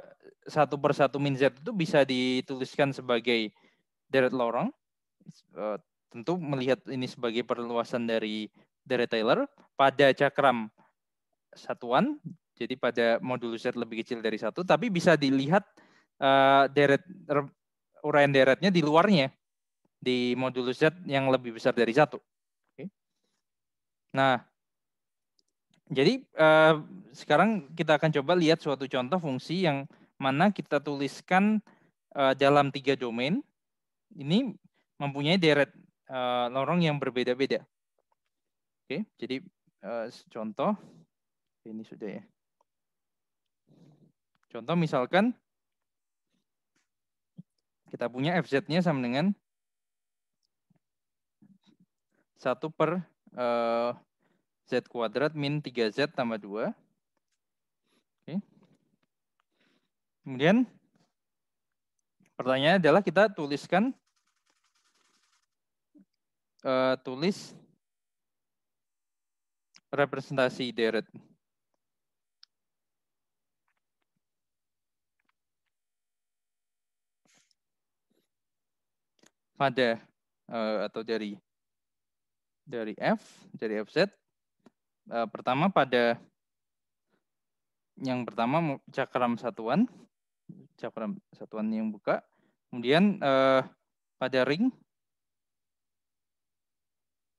1 per 1 min Z itu bisa dituliskan sebagai deret lorong. Tentu melihat ini sebagai perluasan dari deret Taylor pada cakram satuan, jadi pada modulus Z lebih kecil dari 1, tapi bisa dilihat uraian deretnya di luarnya, di modulus Z yang lebih besar dari 1. Oke. Nah, jadi sekarang kita akan coba lihat suatu contoh fungsi yang mana kita tuliskan dalam 3 domain, ini mempunyai deret lorong yang berbeda-beda. Oke, jadi contoh, ini sudah ya. Contoh misalkan kita punya FZ-nya sama dengan 1 per Z kuadrat min 3Z tambah 2. Oke. Kemudian pertanyaannya adalah kita tuliskan tulis representasi deret pada atau dari FZ. Pertama pada yang pertama cakram satuan yang buka, kemudian pada ring,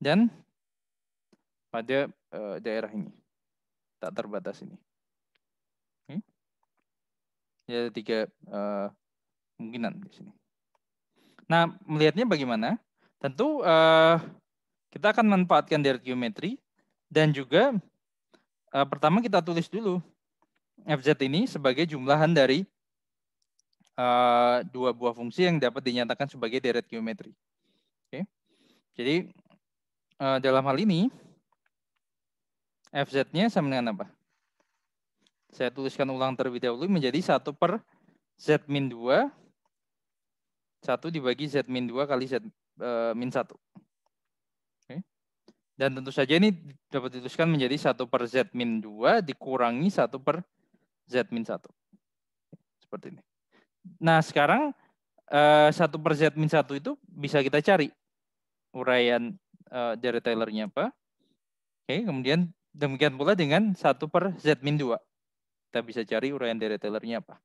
dan pada daerah ini tak terbatas ini. Oke. Jadi ada 3 kemungkinan di sini. Nah, melihatnya bagaimana? Tentu kita akan manfaatkan deret geometri, dan juga pertama kita tulis dulu FZ ini sebagai jumlahan dari 2 buah fungsi yang dapat dinyatakan sebagai deret geometri. Oke. Jadi dalam hal ini FZ-nya sama dengan apa? Saya tuliskan ulang terlebih dahulu menjadi 1 per Z min 2, 1 dibagi Z min 2 kali Z min 1. Oke. Dan tentu saja ini dapat dituliskan menjadi 1 per Z min 2 dikurangi 1 per Z min 1. Seperti ini. Nah, sekarang 1 per Z min 1 itu bisa kita cari uraian dari Taylor-nya apa. Oke, kemudian demikian pula dengan 1 per Z min 2. Kita bisa cari uraian dari Taylor-nya apa.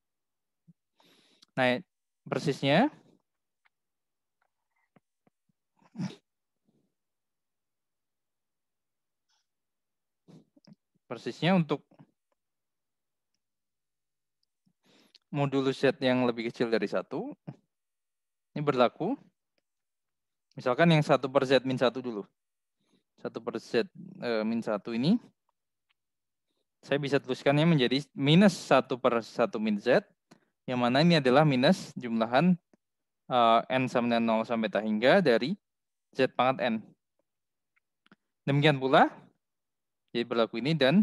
Nah, persisnya untuk modulus Z yang lebih kecil dari 1, ini berlaku. Misalkan yang 1 per Z min 1 dulu. 1 per Z min 1 ini, saya bisa tuliskannya menjadi minus 1 per 1 min Z, yang mana ini adalah minus jumlahan N sama dengan 0 sampai tak hingga dari Z pangkat N. Demikian pula, jadi berlaku ini dan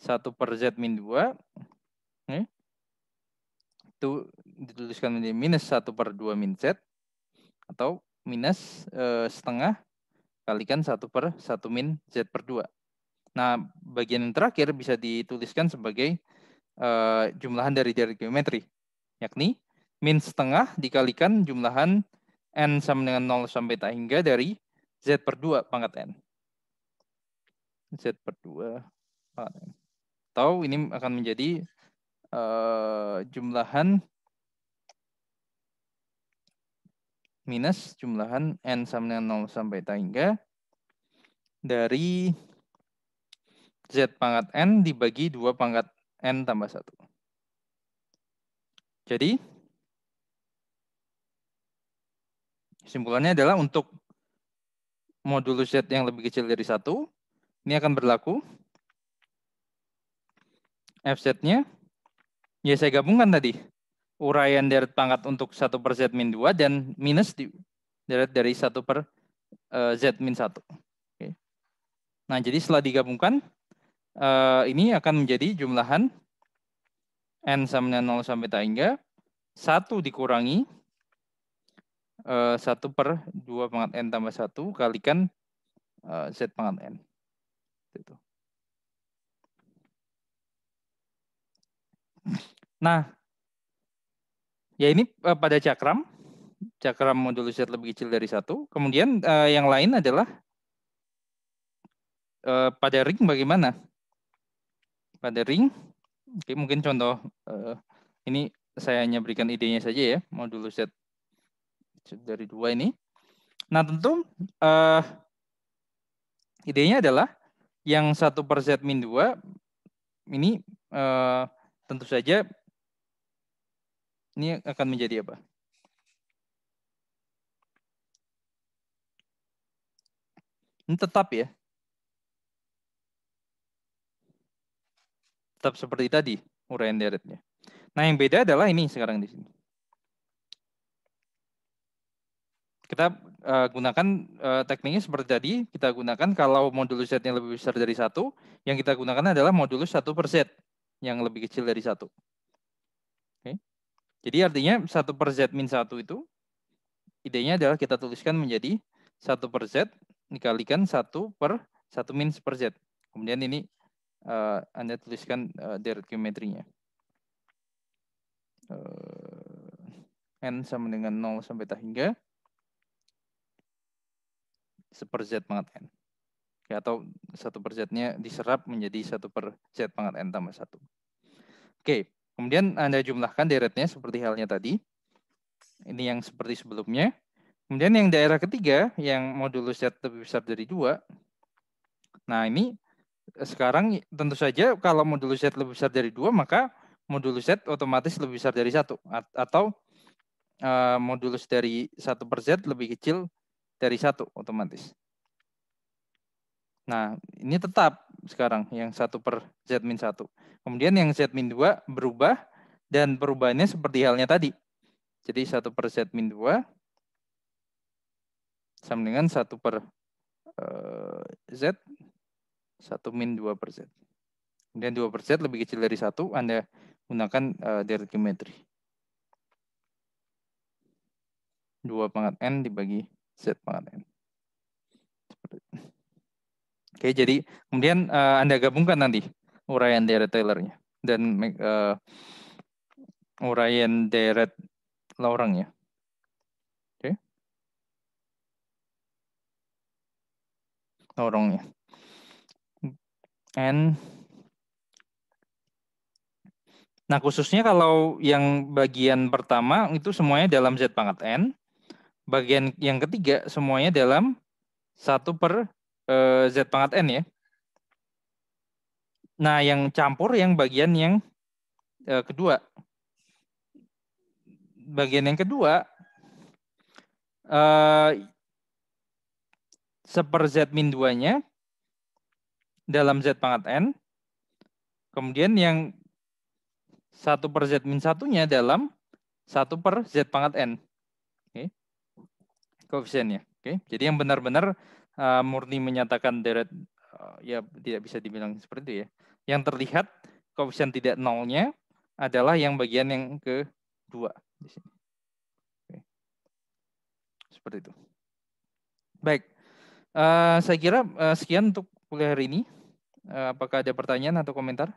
1 per Z min 2, itu dituliskan menjadi minus 1 per 2 min Z, atau minus setengah kalikan 1 per 1 min Z per 2. Nah, bagian yang terakhir bisa dituliskan sebagai jumlahan dari geometri, yakni min setengah dikalikan jumlahan N sama dengan 0 sampai tak hingga dari Z per 2 pangkat N. Z per 2 pangkat N. Atau ini akan menjadi jumlahan minus jumlahan N sama dengan 0 sampai tak hingga dari Z pangkat N dibagi 2 pangkat N tambah 1. Jadi, kesimpulannya adalah untuk modulus Z yang lebih kecil dari 1, ini akan berlaku. Fz-nya, ya saya gabungkan tadi. Uraian deret pangkat untuk 1 per Z min 2 dan minus deret dari 1 per Z min 1. Oke. Nah, jadi setelah digabungkan, ini akan menjadi jumlahan N sama dengan 0 sampai tak hingga 1 dikurangi 1 per 2 pangkat N tambah 1 kalikan Z pangkat N. Itu. Nah, ya ini pada cakram modulus Z lebih kecil dari 1. Kemudian yang lain adalah pada ring bagaimana? Pada ring, oke, mungkin contoh ini saya hanya berikan idenya saja ya, modulus Z dari 2 ini. Nah, tentu idenya adalah yang 1 per Z min 2 ini tentu saja ini akan menjadi apa? Ini tetap ya. Tetap seperti tadi uraian deretnya. Nah, yang beda adalah ini sekarang di sini. Kita gunakan tekniknya seperti tadi. Kita gunakan kalau modulus Z-nya lebih besar dari 1, yang kita gunakan adalah modulus 1 per Z yang lebih kecil dari 1. Oke. Jadi artinya 1 per Z min 1 itu, idenya adalah kita tuliskan menjadi 1 per Z dikalikan 1 per 1 min per Z. Kemudian ini Anda tuliskan deret geometrinya. N sama dengan 0 sampai tak hingga 1 per Z pangkat N. Ya, atau 1 per Z-nya diserap menjadi 1 per Z pangkat N tambah 1. Oke, kemudian Anda jumlahkan deretnya seperti halnya tadi. Ini yang seperti sebelumnya. Kemudian yang daerah ketiga, yang modulus Z lebih besar dari 2. Nah, ini sekarang tentu saja kalau modulus Z lebih besar dari 2, maka modulus Z otomatis lebih besar dari 1. Atau modulus dari 1 per Z lebih kecil dari 1 otomatis. Nah, ini tetap sekarang yang 1 per Z min 1. Kemudian yang Z min 2 berubah dan perubahannya seperti halnya tadi. Jadi 1 per Z min 2 sama dengan 1 per Z 1 min 2 per Z. Kemudian 2 per Z lebih kecil dari 1, Anda gunakan deret geometri. 2 pangkat N dibagi Z pangkat N. Oke, jadi kemudian Anda gabungkan nanti uraian deret Taylor-nya dan uraian deret Laurent-nya. Oke. Laurent-nya. Nah, khususnya kalau yang bagian pertama itu semuanya dalam Z pangkat N. Bagian yang ketiga semuanya dalam 1/Z pangkat N ya. Nah, yang campur yang bagian yang kedua. Bagian yang kedua, 1/Z min 2-nya dalam Z pangkat N. Kemudian yang 1/Z min 1-nya dalam 1/Z pangkat N. Oke. Koefisiennya. Oke. Jadi yang benar-benar murni menyatakan deret, ya tidak bisa dibilang seperti itu ya. Yang terlihat koefisien tidak nolnya adalah yang bagian yang kedua di sini. Oke. Seperti itu. Baik. Saya kira sekian untuk kuliah hari ini. Apakah ada pertanyaan atau komentar?